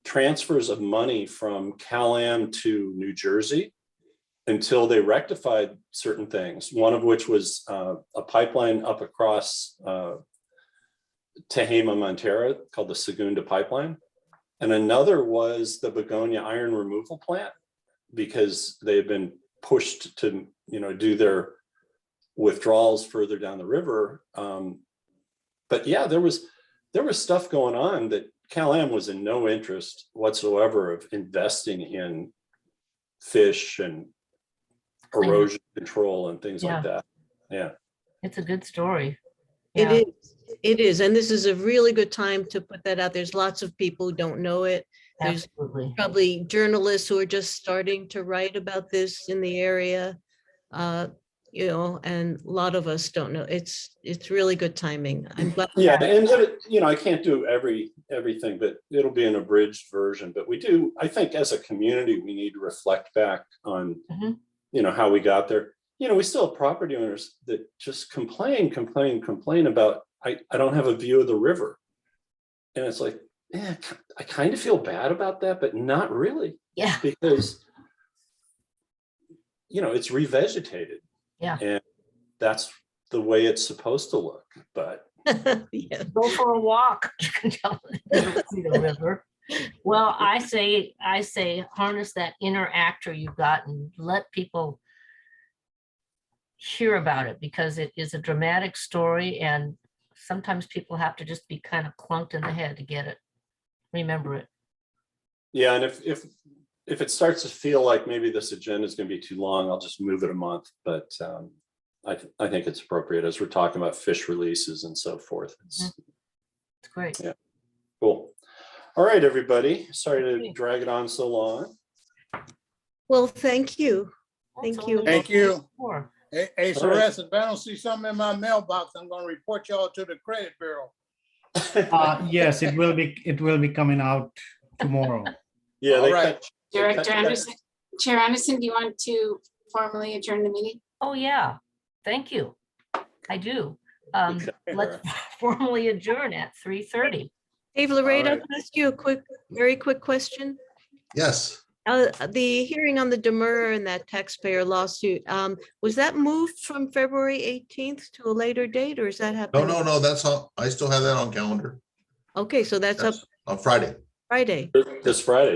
transfers of money from Cal Am to New Jersey until they rectified certain things, one of which was a pipeline up across Tehama, Monterey, called the Segunda Pipeline. And another was the Begonia iron removal plant, because they had been pushed to, do their withdrawals further down the river. But yeah, there was stuff going on that Cal Am was in no interest whatsoever of investing in fish and erosion control and things like that. Yeah. It's a good story. It is. And this is a really good time to put that out. There's lots of people who don't know it. There's Absolutely. probably journalists who are just starting to write about this in the area. And a lot of us don't know. It's really good timing. I'm glad. Yeah, and I can't do everything, but it'll be an abridged version. But we do, I think, as a community, we need to reflect back on, how we got there. We still have property owners that just complain about, I don't have a view of the river. And it's like, yeah, I kind of feel bad about that, but not really. Yeah. Because, it's revegetated. Yeah. And that's the way it's supposed to look. But Yeah. Go for a walk. You can tell see the river. Well, I say harness that inner actor you've got and let people hear about it, because it is a dramatic story, and sometimes people have to just be kind of clunked in the head to get it. Remember it. yeah, and if it starts to feel like maybe this agenda is going to be too long, I'll just move it a month. But I think it's appropriate as we're talking about fish releases and so forth. It's great. Yeah. Cool. All right, everybody. Sorry to drag it on so long. Well, thank you. Thank you. Thank you. Sure. Hey, Celeste, if I don't see something in my mailbox, I'm gonna report y'all to the credit bureau. Yes, it will be coming out tomorrow. Yeah. All right. Director Anderson, Chair Anderson, do you want to formally adjourn the meeting? Oh, yeah. Thank you. I do. Let's formally adjourn at 3:30. Dave Loretta, right. can I ask you a very quick question? Yes. The hearing on the demurrer and that taxpayer lawsuit, was that moved from February 18th to a later date, or is that happening? No, that's all. I still have that on calendar. Okay, so that's up Yes, on Friday. Friday. This Friday.